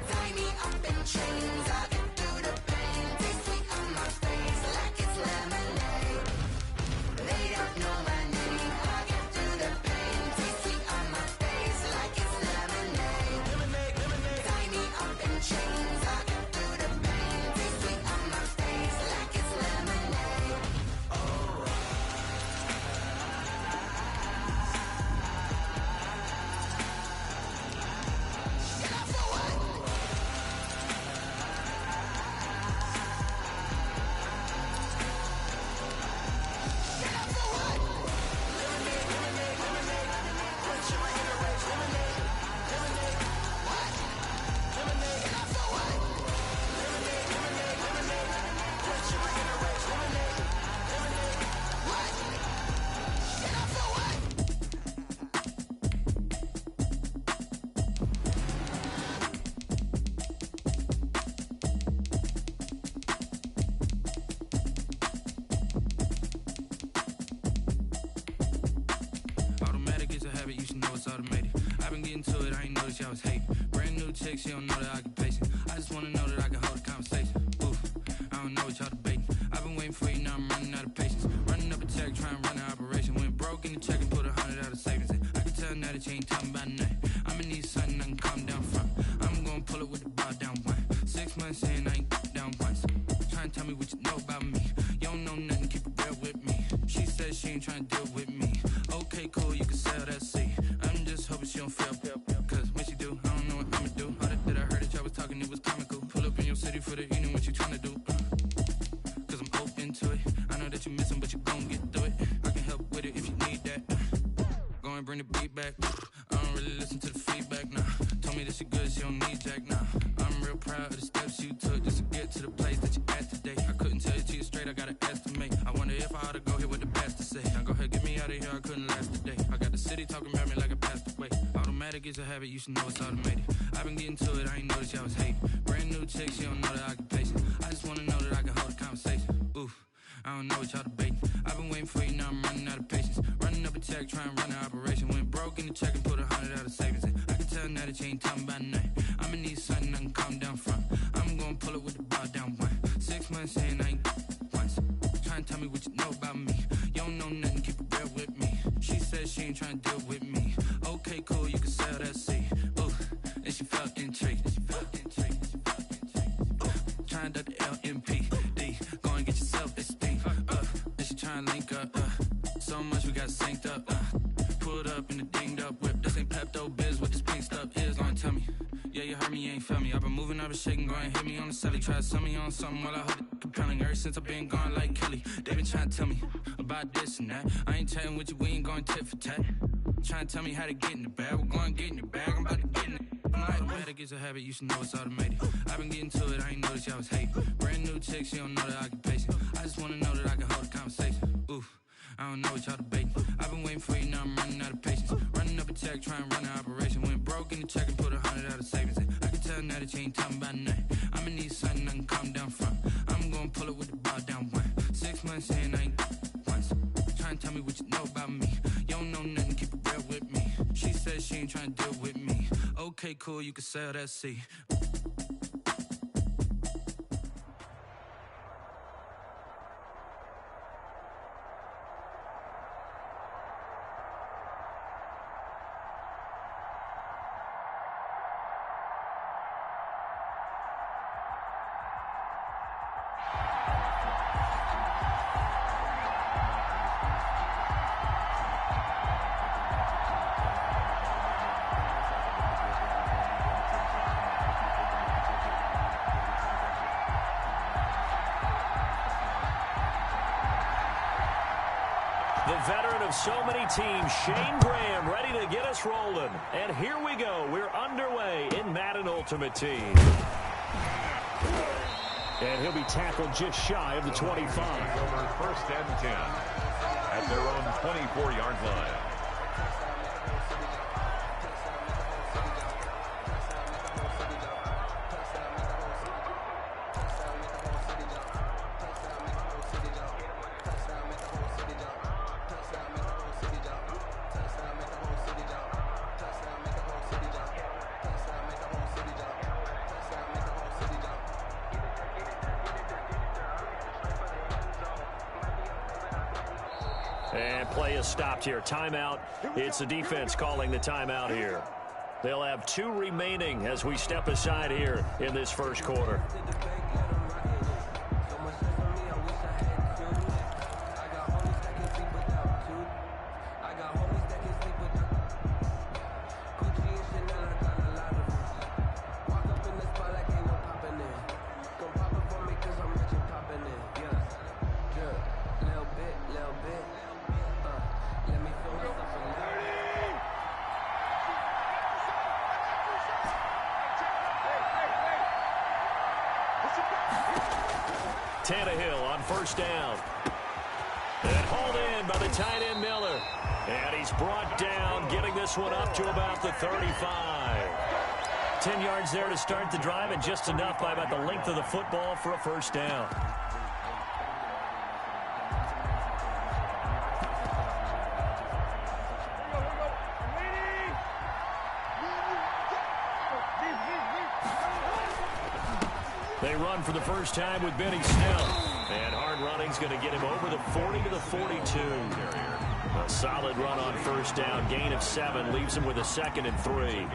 O: Tie me up in chains, I get through the pain. Taste sweet on my face like it's lemonade. They don't know my name, I get through the pain. Taste sweet on my face like it's lemonade. Tie me up in chains, I get through the pain. Taste sweet on my face like it's lemonade. Oh.
L: it's automated. I've been getting to it, I ain't noticed y'all was hating. Brand new chick, she don't know the occupation. I just wanna know that I can hold a conversation. Oof, I don't know what y'all debating. I've been waiting for you, now I'm running out of patience. Running up a check, trying to run an operation. Went broke in the check and put 100 out of savings in. I can tell now that you ain't talking about nothing. I'ma need something I can calm down from. I'm gonna pull it with the bar down one. 6 months in, I ain't down once. Trying to tell me what you know about me. You don't know nothing, keep it real with me. She said she ain't trying to deal with me. Okay, cool, you can sell that seat. I'm just hoping she don't fail. Cause when she do, I don't know what I'ma do. All that I heard that y'all was talking, it was comical. Pull up in your city for the evening, what you trying to do? Cause I'm open to it. I know that you missing, but you gon' get through it. I can help with it if you need that. Go and bring the beat back. I don't really listen to the feedback, nah. Told me that she good, she don't need jack, nah. I'm real proud of the steps you took just to get to the place that you at today. I couldn't tell it to you straight, I gotta estimate. I wonder if I ought to go here with the best to say. Now go ahead, get me out of here, I couldn't last today. I got the city talking about me like I passed away. Automatic is a habit, you should know it's automated. I've been getting to it, I ain't noticed y'all was hating. Brand new chick, she don't know the occupation. I just wanna know that I can hold a conversation. Oof, I don't know what y'all debating. I've been waiting for you, now I'm running out of patience. Running up a check, trying to run an operation. Went broke in the check and put 100 out of savings in. I can tell now that you ain't talking about nothing. I'ma need something I can calm down from. I'm gonna pull it with the bar down one. 6 months in, I ain't once. Trying to tell me what you know about me. You don't know nothing, keep it real with me. She said she ain't trying to deal with me. Okay, cool, you can sell that seat. Ooh, and she felt intrigued. Trying to the LMPD. Go and get your self-esteem. And she trying to link up. So much we got synced up. Pulled up in the dinged up whip. This ain't Pepto-Biz, what this pink stuff is. Go and tell me. Yeah, you heard me, you ain't felt me. I've been moving, I've been shaking, go and hit me on the celly. Try to sell me on something while I hold it compelling. Ever since I've been gone like Kelly, they been trying to tell me about this and that. I ain't chatting with you, we ain't going tit for tat. Trying to tell me how to get in the bag. We're going to get in the bag, I'm about to get in it. Automatic is a habit, you should know it's automated. I've been getting to it, I ain't noticed y'all was hating. Brand new chick, she don't know the occupation. I just wanna know that I can hold a conversation. Oof, I don't know what y'all debating. I've been waiting for you, now I'm running out of patience. Running up a check, trying to run an operation. Went broke in the check and put 100 out of savings in. I can tell now that you ain't talking about nothing. I'ma need something I can calm down from. I'm gonna pull it with the bar down one. 6 months in, I ain't once. Trying to tell me what you know about me. You don't know nothing, keep it real with me. She said she ain't trying to deal with me. Okay, cool, you can sell that seat.
P: The veteran of so many teams, Shane Graham, ready to get us rolling. And here we go. We're underway in Madden Ultimate Team. And he'll be tackled just shy of the 25.
Q: Over 1st and 10 at their own 24-yard line.
P: And play is stopped here. Timeout. It's the defense calling the timeout here. They'll have 2 remaining as we step aside here in this first quarter. Tannehill on first down. And hauled in by the tight end Miller. And he's brought down, getting this one up to about the 35. 10 yards there to start the drive, and just enough by about the length of the football for a first down. They run for the first time with Benny Snell. And hard running's going to get him over the 40 to the 42. A solid run on first down. Gain of 7 leaves him with a 2nd and 3.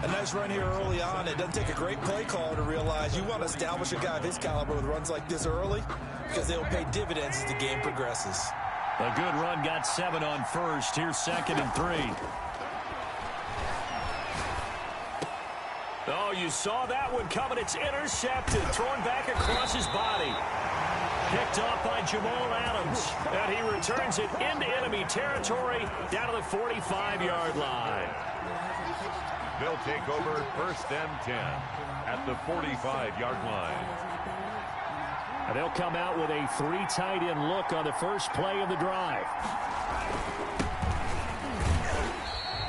R: A nice run here early on. It doesn't take a great play caller to realize you want to establish a guy of his caliber with runs like this early because they'll pay dividends as the game progresses.
P: A good run got 7 on first. Here's 2nd and 3. Oh, you saw that one coming. It's intercepted. Thrown back across his body. Picked off by Jamal Adams. And he returns it into enemy territory down to the 45-yard line.
Q: They'll take over 1st and 10 at the 45-yard line.
P: And they'll come out with a 3 tight end look on the first play of the drive.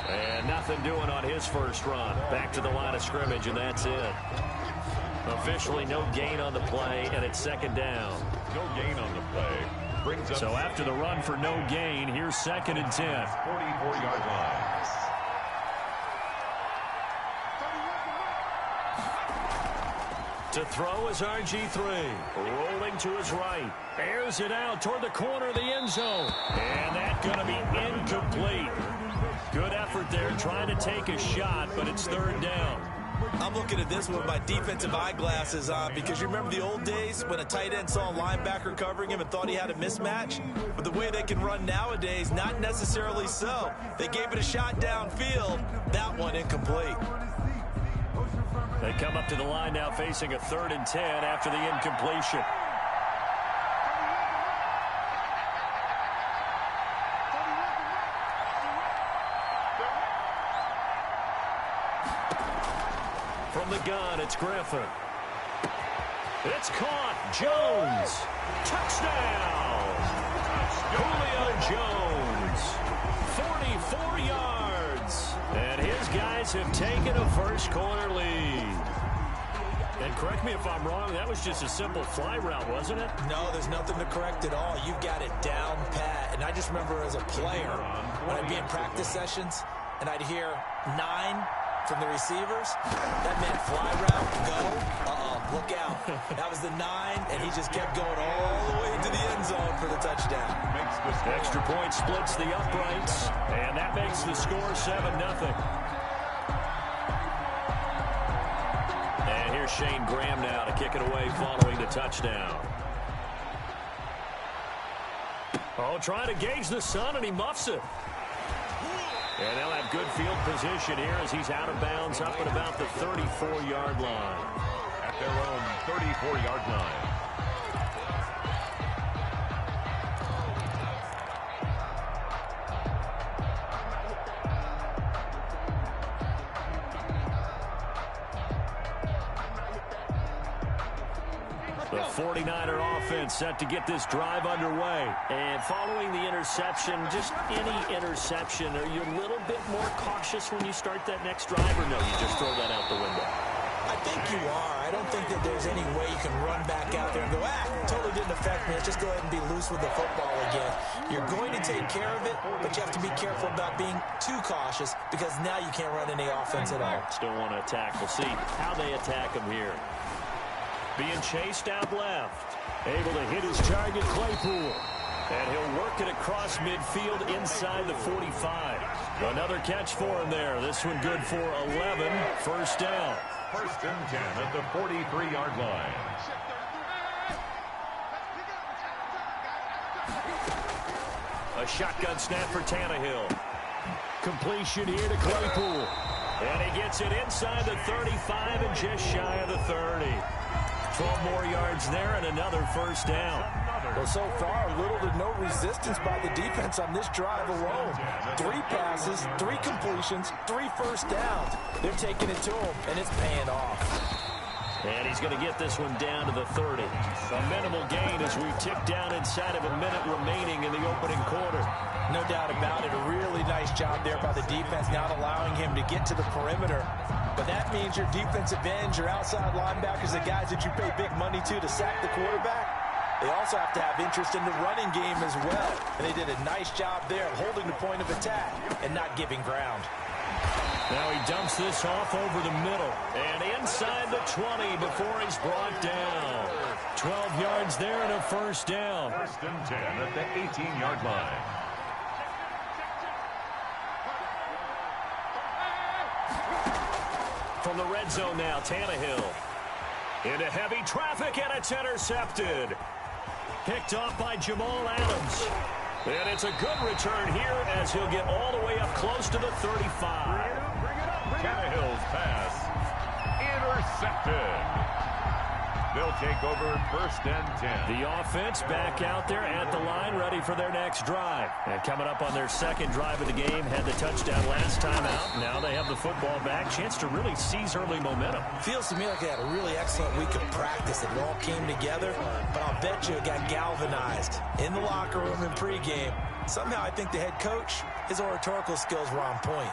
P: And nothing doing on his first run. Back to the line of scrimmage, and that's it. Officially no gain on the play, and it's 2nd down.
Q: No gain on the play. Brings up
P: so after the run for no gain, here's 2nd and 10.
Q: 44-yard line.
P: To throw is RG3. Rolling to his right. Airs it out toward the corner of the end zone. And that's going to be incomplete. Good effort there trying to take a shot, but it's 3rd down.
R: I'm looking at this one with my defensive eyeglasses on because you remember the old days when a tight end saw a linebacker covering him and thought he had a mismatch? But the way they can run nowadays, not necessarily so. They gave it a shot downfield. That one incomplete.
P: They come up to the line now facing a 3rd and 10 after the incompletion. From the gun, it's Griffin. It's caught. Jones. Touchdown. Julio Jones. 44 yards. And his guys have taken a first-quarter lead. And correct me if I'm wrong, that was just a simple fly route, wasn't it?
R: No, there's nothing to correct at all. You've got it down pat. And I just remember as a player, when I'd be in practice sessions, and I'd hear 9 from the receivers, that meant fly route, go, look out. That was the 9, and he just kept going all the way into the end zone for the touchdown.
P: Extra point splits the uprights, and that makes the score 7-0. And here's Shane Graham now to kick it away following the touchdown. Oh, trying to gauge the sun, and he muffs it. And they'll have good field position here as he's out of bounds up at about the 34-yard line.
Q: At their own 34-yard line.
P: The 49er offense set to get this drive underway. And following the interception, just any interception, are you a little bit more cautious when you start that next drive, or no, you just throw that out the window?
R: I think you are. I don't think that there's any way you can run back out there and go, totally didn't affect me. Let's just go ahead and be loose with the football again. You're going to take care of it, but you have to be careful about being too cautious because now you can't run any offense at all.
P: Still want to attack. We'll see how they attack him here. Being chased out left. Able to hit his target, Claypool. And he'll work it across midfield inside the 45. Another catch for him there. This one good for 11. First down.
Q: 1st and 10 at the 43-yard line.
P: A shotgun snap for Tannehill. Completion here to Claypool. And he gets it inside the 35 and just shy of the 30. 12 more yards there and another first down.
R: Well, so far, little to no resistance by the defense on this drive alone. 3 passes, 3 completions, 3 first downs. They're taking it to him, and it's paying off.
P: And he's going to get this one down to the 30. A minimal gain as we tick down inside of a minute remaining in the opening quarter.
R: No doubt about it. A really nice job there by the defense, not allowing him to get to the perimeter. But that means your defensive ends, your outside linebackers, the guys that you pay big money to sack the quarterback, they also have to have interest in the running game as well. And they did a nice job there of holding the point of attack and not giving ground.
P: Now he dumps this off over the middle and inside the 20 before he's brought down. 12 yards there and a first down.
Q: First and 10 at the 18-yard line.
P: From the red zone now, Tannehill. Into heavy traffic, and it's intercepted. Picked off by Jamal Adams. And it's a good return here as he'll get all the way up close to the 35.
Q: Tannehill's pass intercepted. They'll take over first and 10.
P: The offense back out there at the line, ready for their next drive. And coming up on their second drive of the game, had the touchdown last time out. Now they have the football back. Chance to really seize early momentum.
R: Feels to me like they had a really excellent week of practice. It all came together, but I'll bet you it got galvanized in the locker room and pregame. Somehow I think the head coach, his oratorical skills were on point.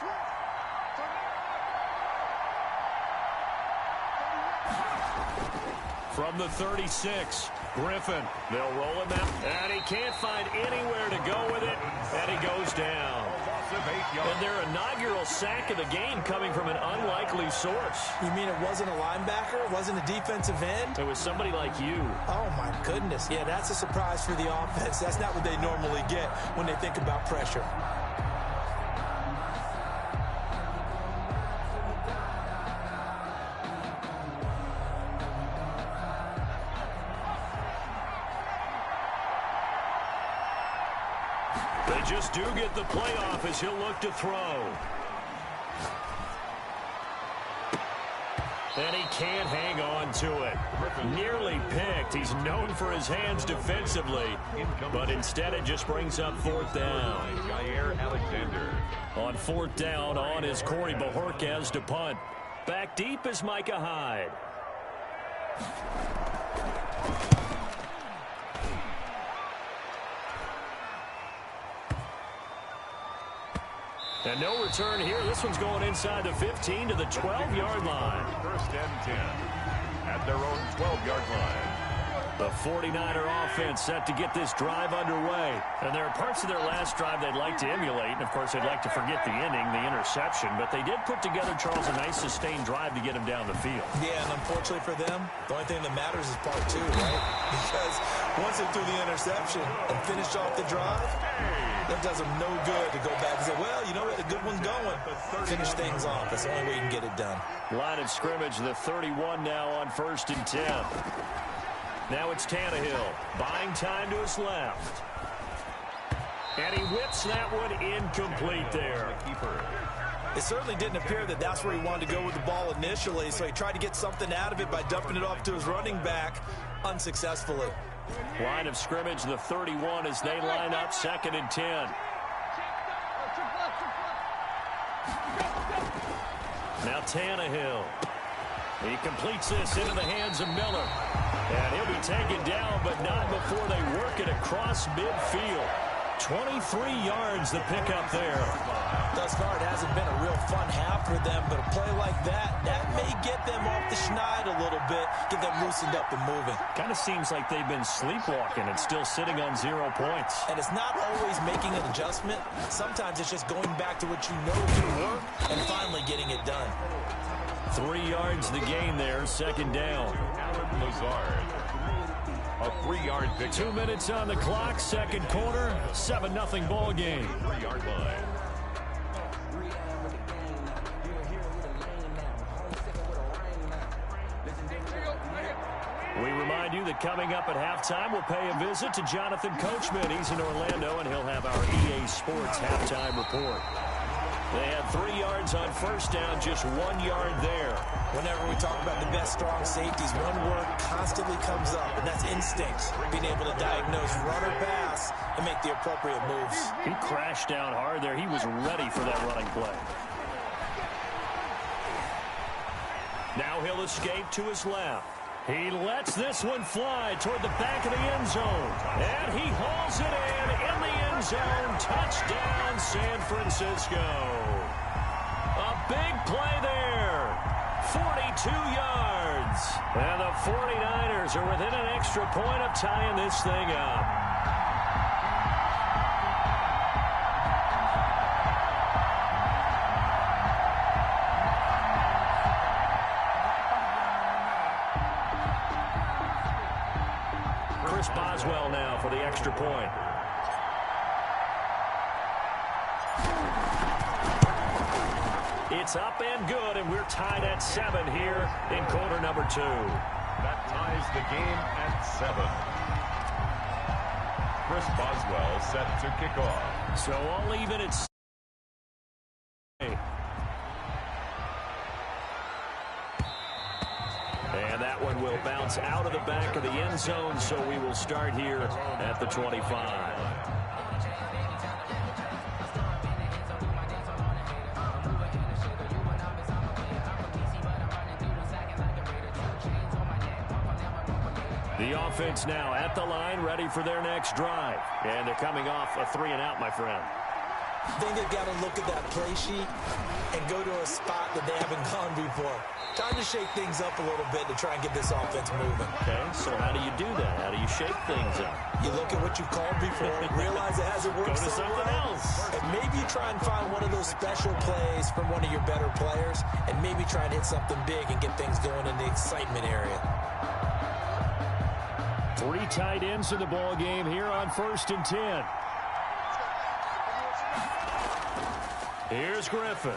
P: From the 36, Griffin. They'll roll him out, and he can't find anywhere to go with it, and he goes down. And their inaugural sack of the game coming from an unlikely source.
R: You mean it wasn't a linebacker? It wasn't a defensive end?
P: It was somebody like you.
R: Oh, my goodness. Yeah, that's a surprise for the offense. That's not what they normally get when they think about pressure.
P: They just do get the playoff as he'll look to throw. And he can't hang on to it. Nearly picked. He's known for his hands defensively, but instead it just brings up fourth down.
Q: Alexander.
P: On fourth down, on is Corey Bojorquez to punt. Back deep is Micah Hyde. And no return here. This one's going inside the 15 to the 12-yard line.
Q: First and 10 at their own 12-yard line.
P: The 49er offense set to get this drive underway. And there are parts of their last drive they'd like to emulate. And, of course, they'd like to forget the inning, the interception. But they did put together, Charles, a nice sustained drive to get him down the field.
R: Yeah, and unfortunately for them, the only thing that matters is part two, right? Because once they threw the interception and finished off the drive, that does them no good to go back and say, well, you know what, a good one's going. Finish things off. That's the only way you can get it done.
P: Line of scrimmage, the 31 now on first and 10. Now it's Tannehill, buying time to his left. And he whips that one incomplete there.
R: It certainly didn't appear that that's where he wanted to go with the ball initially, so he tried to get something out of it by dumping it off to his running back unsuccessfully.
P: Line of scrimmage, the 31 as they line up, second and 10. Now Tannehill. He completes this into the hands of Miller. And he'll be taken down, but not before they work it across midfield. 23 yards the pickup there.
R: Thus far, it hasn't been a real fun half for them, but a play like that may get them off the schneid a little bit, get them loosened up and moving.
P: Kind of seems like they've been sleepwalking and still sitting on 0 points.
R: And it's not always making an adjustment. Sometimes it's just going back to what you know can work and finally getting it done.
P: 3 yards the gain there, second down.
Q: Lazard. A 3-yard pick.
P: 2 minutes on the clock, second quarter, 7-0 ball game.
Q: 3-yard line.
P: We remind you that coming up at halftime, we'll pay a visit to Jonathan Coachman. He's in Orlando, and he'll have our EA Sports halftime report. They had 3 yards on first down, just 1 yard there.
R: Whenever we talk about the best strong safeties, one word constantly comes up, and that's instinct. Being able to diagnose run or pass and make the appropriate moves.
P: He crashed down hard there. He was ready for that running play. Now he'll escape to his left. He lets this one fly toward the back of the end zone. And he hauls it in the end zone. Touchdown, San Francisco. A big play there. 42 yards. And the 49ers are within an extra point of tying this thing up. Chris Boswell now for the extra point. It's up and good, and we're tied at 7 here in quarter number 2.
Q: That ties the game at 7. Chris Boswell set to kick off.
P: So all even at 7. And that one will bounce out of the back of the end zone, so we will start here at the 25. The offense now at the line, ready for their next drive. And they're coming off a 3-and-out, my friend.
R: I think they've got to look at that play sheet and go to a spot that they haven't gone before. Time to shake things up a little bit to try and get this offense moving.
P: Okay, so how do you do that? How do you shake things up?
R: You look at what you've called before, realize it hasn't worked
P: Go to something else.
R: And maybe you try and find one of those special plays from one of your better players, and maybe try and hit something big and get things going in the excitement area.
P: 3 tight ends in the ball game here on 1st and 10. Here's Griffin.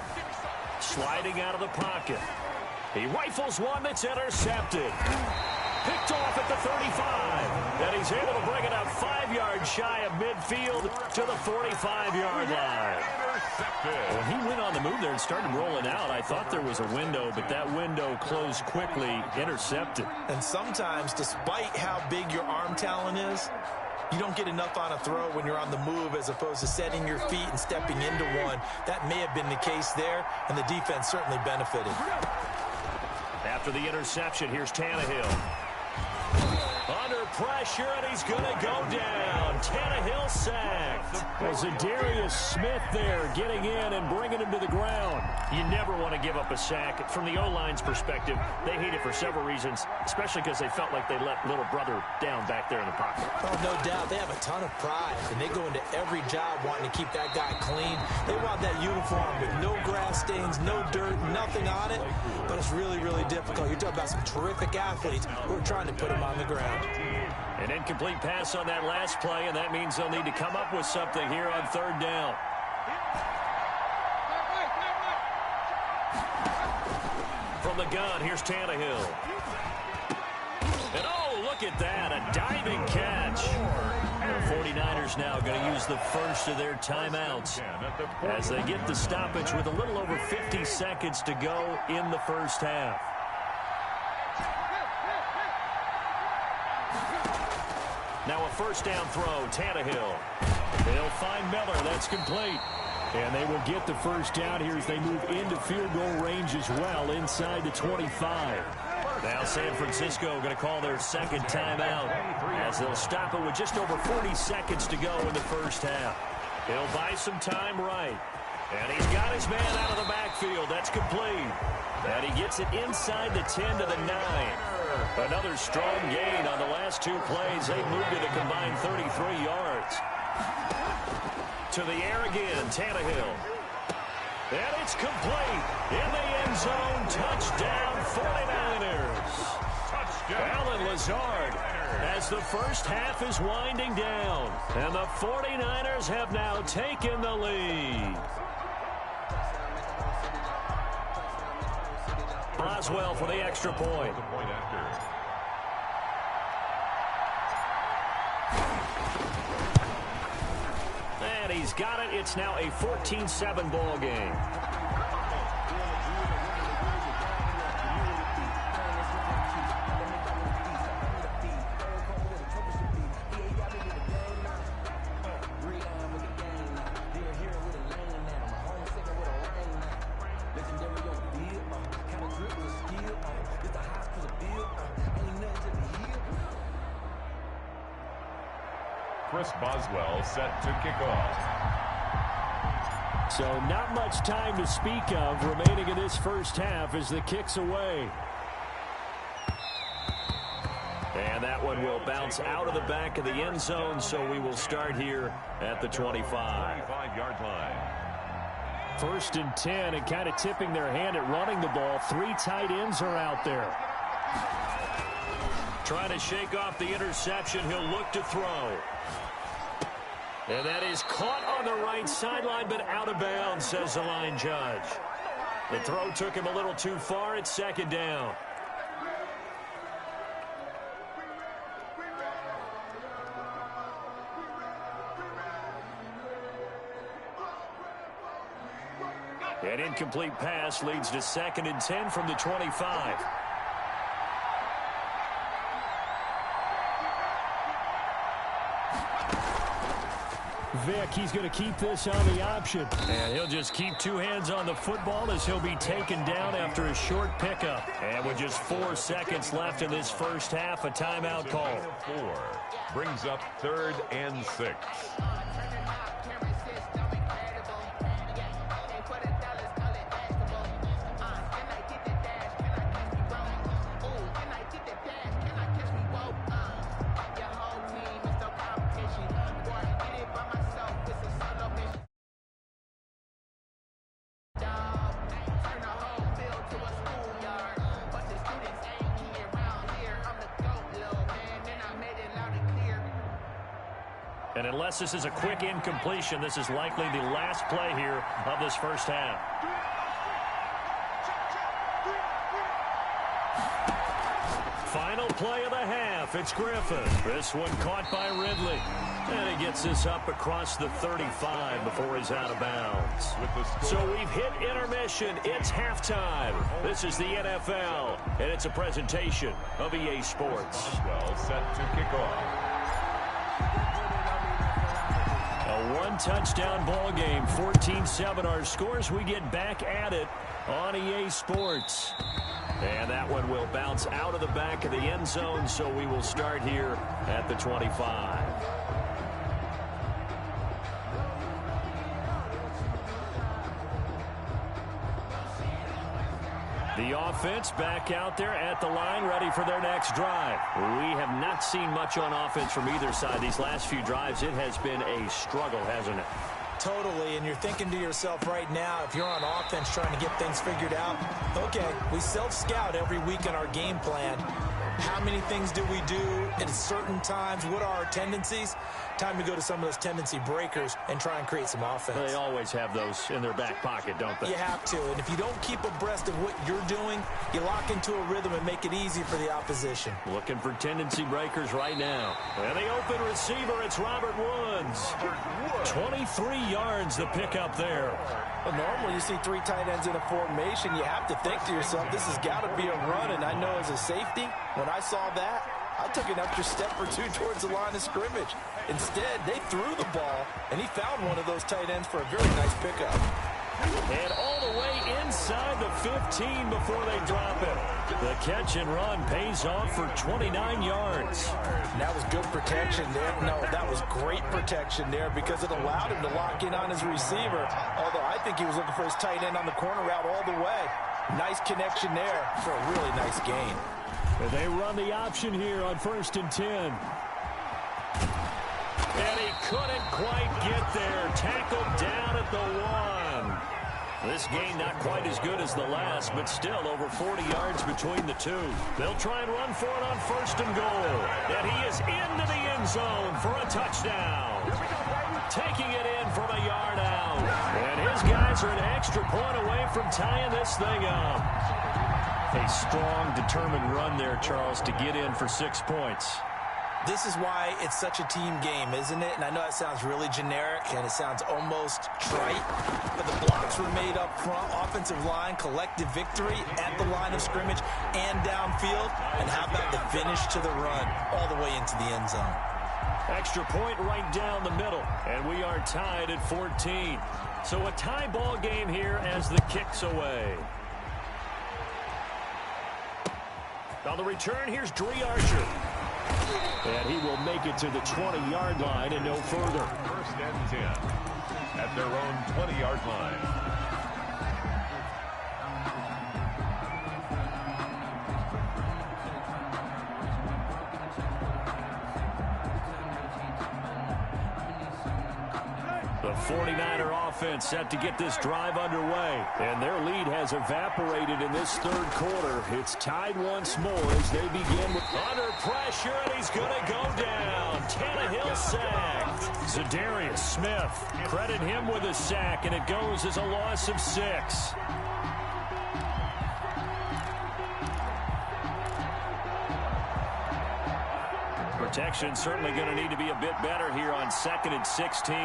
P: Sliding out of the pocket. He rifles one that's intercepted. Picked off at the 35. And he's able to bring it up 5 yards shy of midfield to the 45-yard line. When he went on the move there and started rolling out, I thought there was a window, but that window closed quickly, intercepted.
R: And sometimes, despite how big your arm talent is, you don't get enough on a throw when you're on the move as opposed to setting your feet and stepping into one. That may have been the case there, and the defense certainly benefited.
P: After the interception, here's Tannehill. Under pressure, and he's going to go down. Tannehill sacked. There's a Darius Smith there getting in and bringing him to the ground. You never want to give up a sack. From the O-line's perspective, they hate it for several reasons, especially because they felt like they let little brother down back there in the pocket.
R: Oh, no doubt. They have a ton of pride, and they go into every job wanting to keep that guy clean. They want that uniform with no grass stains, no dirt, nothing on it, but it's really, really difficult. You're talking about some terrific athletes who are trying to put him on the ground.
P: An incomplete pass on that last play, and that means they'll need to come up with something here on 3rd down. From the gun, here's Tannehill. And oh, look at that, a diving catch. The 49ers now going to use the first of their timeouts as they get the stoppage with a little over 50 seconds to go in the first half. Now a 1st down throw, Tannehill. They'll find Miller. That's complete. And they will get the 1st down here as they move into field goal range as well inside the 25. Now San Francisco going to call their 2nd timeout as they'll stop it with just over 40 seconds to go in the first half. He'll buy some time right. And he's got his man out of the backfield. That's complete. And he gets it inside the 10 to the 9. Another strong gain on the last 2 plays. They've moved to the combined 33 yards. To the air again, Tannehill. And it's complete. In the end zone, touchdown 49ers. Touchdown. Alan Lazard as the first half is winding down. And the 49ers have now taken the lead. Boswell for the extra point. And he's got it. It's now a 14-7 ball game.
Q: Chris Boswell set to kick off.
P: So not much time to speak of remaining in this first half as the kick's away. And that one will bounce out of the back of the end zone, so we will start here at the 25.
Q: 25-yard line.
P: 1st and 10, and kind of tipping their hand at running the ball. 3 tight ends are out there. Trying to shake off the interception. He'll look to throw. And that is caught on the right sideline, but out of bounds, says the line judge. The throw took him a little too far. It's second down. An incomplete pass leads to 2nd and 10 from the 25.
S: Vic, he's going to keep this on the option.
P: And he'll just keep two hands on the football as he'll be taken down after a short pickup. And with just 4 seconds left in this first half, a timeout call.
Q: 4 brings up 3rd and 6.
P: And unless this is a quick incompletion, this is likely the last play here of this first half. Final play of the half. It's Griffin. This one caught by Ridley. And he gets this up across the 35 before he's out of bounds. So we've hit intermission. It's halftime. This is the NFL, and it's a presentation of EA Sports.
Q: Well, set to kick off.
P: A one-touchdown ball game, 14-7 our scores. We get back at it on EA Sports. And that one will bounce out of the back of the end zone, so we will start here at the 25. The offense back out there at the line, ready for their next drive. We have not seen much on offense from either side these last few drives. It has been a struggle, hasn't it?
R: Totally, and you're thinking to yourself right now, if you're on offense trying to get things figured out, okay, we self-scout every week in our game plan. How many things do we do at certain times? What are our tendencies? Time to go to some of those tendency breakers and try and create some offense.
P: They always have those in their back pocket, don't they?
R: You have to, and if you don't keep abreast of what you're doing, you lock into a rhythm and make it easy for the opposition.
P: Looking for tendency breakers right now. And the open receiver, it's Robert Woods. 23 yards the pickup there.
H: Well, normally you see 3 tight ends in a formation. You have to think to yourself, this has got to be a run, and I know as a safety, when I saw that, I took an extra step or 2 towards the line of scrimmage. Instead, they threw the ball, and he found one of those tight ends for a very nice pickup.
P: And all the way inside the 15 before they drop it. The catch and run pays off for 29 yards.
H: And that was good protection there. No, that was great protection there because it allowed him to lock in on his receiver. Although I think he was looking for his tight end on the corner route all the way. Nice connection there for a really nice gain.
S: And they run the option here on 1st and 10.
P: And he couldn't quite get there. Tackled down at the 1. This game not quite as good as the last, but still over 40 yards between the two. They'll try and run for it on 1st and goal. And he is into the end zone for a touchdown. Taking it in from a yard out. And his guys are an extra point away from tying this thing up. A strong, determined run there, Charles, to get in for 6 points.
R: This is why it's such a team game, isn't it? And I know it sounds really generic and it sounds almost trite, but the blocks were made up front, offensive line, collective victory at the line of scrimmage and downfield. And how about the finish to the run all the way into the end zone?
P: Extra point right down the middle, and we are tied at 14. So a tie ball game here as the kick's away. On the return, here's Dree Archer. And he will make it to the 20-yard line and no further.
Q: 1st and 10 at their own 20-yard line.
P: The 49er offense set to get this drive underway. And their lead has evaporated in this third quarter. It's tied once more as they begin with under pressure, and he's going to go down. Tannehill sacked. Zadarius Smith, credit him with a sack, and it goes as a loss of 6. Protection certainly going to need to be a bit better here on 2nd and 16.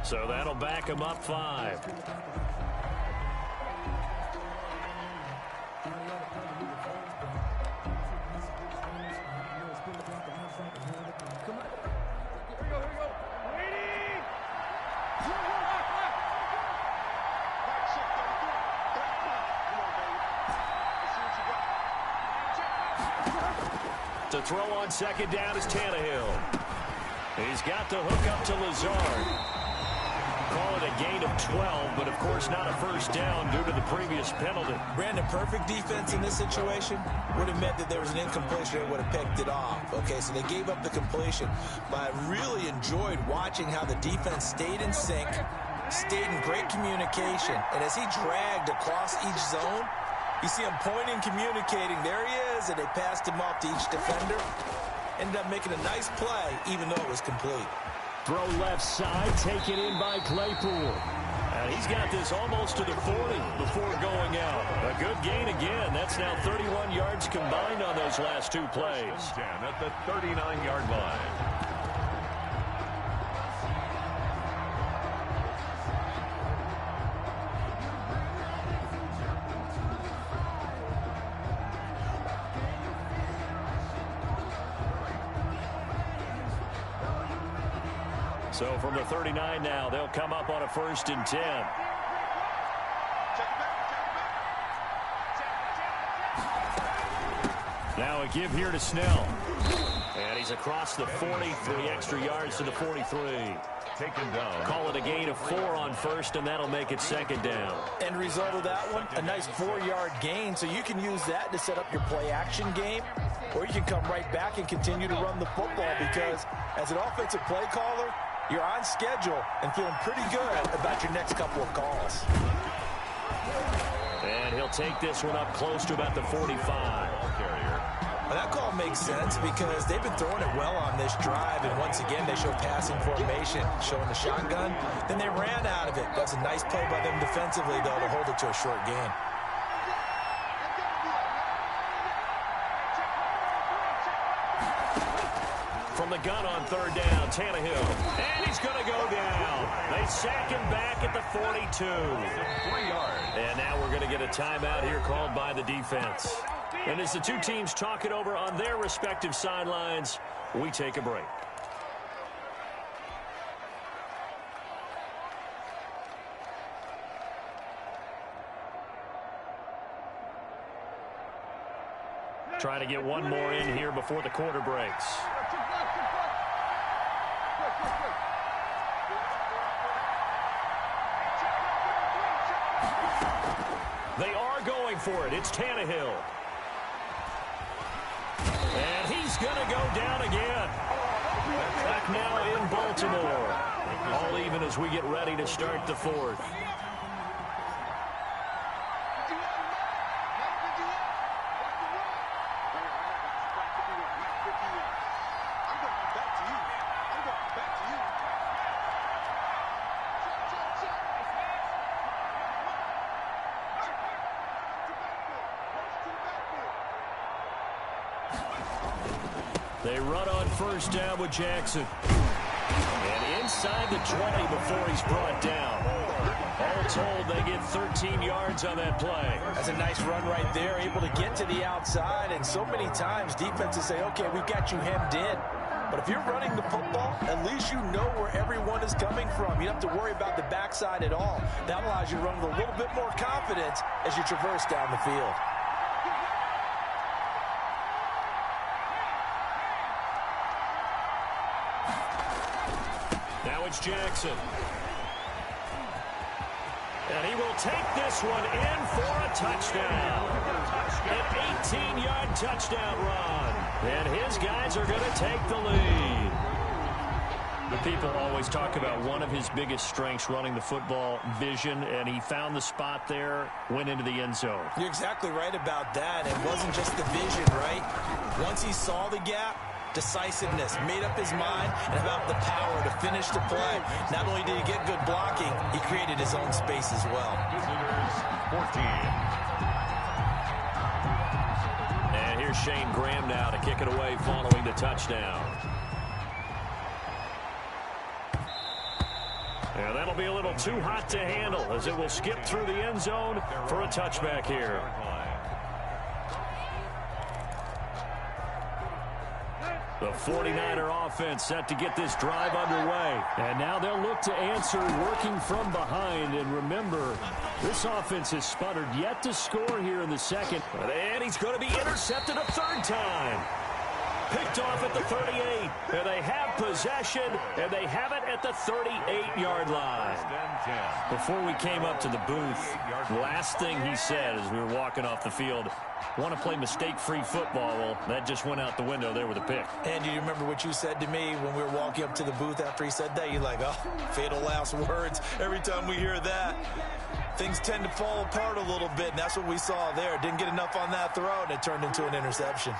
P: So that'll back him up 5. To throw on 2nd down is Tannehill. He's got the hook up to Lazard. Call it a gain of 12, but of course not a first down due to the previous penalty.
R: Brandon, perfect defense in this situation would have meant that there was an incompletion and would have picked it off. Okay, so they gave up the completion, but I really enjoyed watching how the defense stayed in sync, stayed in great communication, and as he dragged across each zone, you see him pointing, communicating. There he is, and they passed him off to each defender. Ended up making a nice play, even though it was complete.
P: Throw left side, taken in by Claypool. And he's got this almost to the 40 before going out. A good gain again. That's now 31 yards combined on those last 2 plays.
Q: 10 at the 39-yard line.
P: So from the 39 now, they'll come up on a 1st and 10. Now a give here to Snell. And he's across the 40, 3 extra yards to the 43.
Q: Taken down.
P: Call it a gain of 4 on 1st, and that'll make it 2nd down.
R: End result of that one, a nice 4-yard gain, so you can use that to set up your play-action game, or you can come right back and continue to run the football, because as an offensive play caller, you're on schedule and feeling pretty good about your next couple of calls.
P: And he'll take this one up close to about the 45.
R: Well, that call makes sense because they've been throwing it well on this drive, and once again they show passing formation, showing the shotgun. Then they ran out of it. That's a nice play by them defensively, though, to hold it to a short gain.
P: From the gun on 3rd down, Tannehill. And he's going to go down. They sack him back at the 42.
Q: 3 yards.
P: And now we're going to get a timeout here called by the defense. And as the 2 teams talk it over on their respective sidelines, we take a break. Trying to get one more in here before the quarter breaks. They are going for it. It's Tannehill. And he's going to go down again. Back now in Baltimore. All even as we get ready to start the 4th. They run on 1st down with Jackson. And inside the 20 before he's brought down. All told, they get 13 yards on that play.
R: That's a nice run right there, able to get to the outside. And so many times defenses say, okay, we've got you hemmed in. But if you're running the football, at least you know where everyone is coming from. You don't have to worry about the backside at all. That allows you to run with a little bit more confidence as you traverse down the field.
P: Now Now it's Jackson. And he will take this one in for a touchdown. An 18-yard touchdown run. And his guys are going to take the lead. The people always talk about one of his biggest strengths, running the football, vision, and he found the spot there, went into the end zone.
R: You're exactly right about that. It wasn't just the vision, right? Once he saw the gap, decisiveness, made up his mind, and about the power to finish the play. Not only did he get good blocking, he created his own space as well.
Q: 14.
P: And here's Shane Graham now to kick it away following the touchdown. And that'll be a little too hot to handle as it will skip through the end zone for a touchback here. The 49er offense set to get this drive underway.
S: And now they'll look to answer working from behind. And remember, this offense has sputtered yet to score here in the second.
P: And he's going to be intercepted a third time. Picked off at the 38. And they have possession, and they have it at the 38-yard line. Before we came up to the booth, last thing he said as we were walking off the field, want to play mistake-free football. Well, that just went out the window there with a pick.
R: And do you remember what you said to me when we were walking up to the booth after he said that? You're like, oh, fatal last words. Every time we hear that, things tend to fall apart a little bit, and that's what we saw there. Didn't get enough on that throw, and it turned into an interception.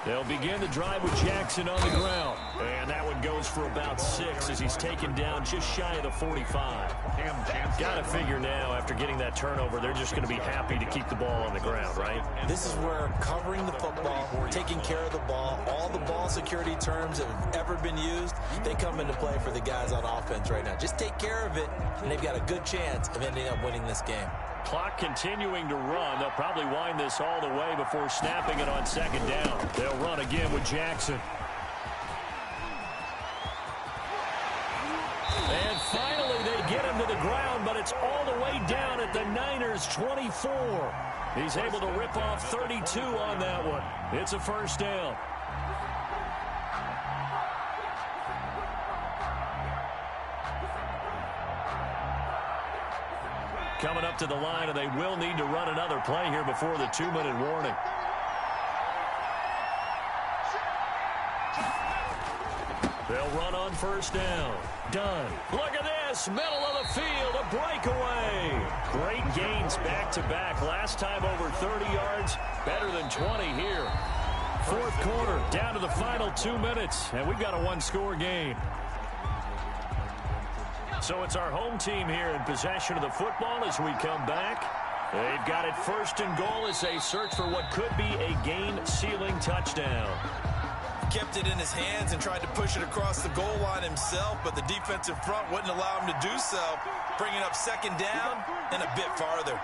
P: They'll begin the drive with Jackson on the ground. And that one goes for about 6 as he's taken down just shy of the 45. Got to figure now, after getting that turnover, they're just going to be happy to keep the ball on the ground, right?
R: This is where covering the football, taking care of the ball, all the ball security terms that have ever been used, they come into play for the guys on offense right now. Just take care of it, and they've got a good chance of ending up winning this game.
P: Clock continuing to run. They'll probably wind this all the way before snapping it on second down. They'll run again with Jackson. And finally they get him to the ground, but it's all the way down at the Niners' 24. He's able to rip off 32 on that one. It's a first down. Coming up to the line, and they will need to run another play here before the 2-minute warning. They'll run on first down. Done. Look at this. Middle of the field. A breakaway. Great gains back-to-back. Last time over 30 yards. Better than 20 here. Fourth quarter. Down to the final 2 minutes. And we've got a one-score game. So it's our home team here in possession of the football as we come back. They've got it first and goal as they search for what could be a game-sealing touchdown.
R: Kept it in his hands and tried to push it across the goal line himself, but the defensive front wouldn't allow him to do so, bringing up second down and a bit farther.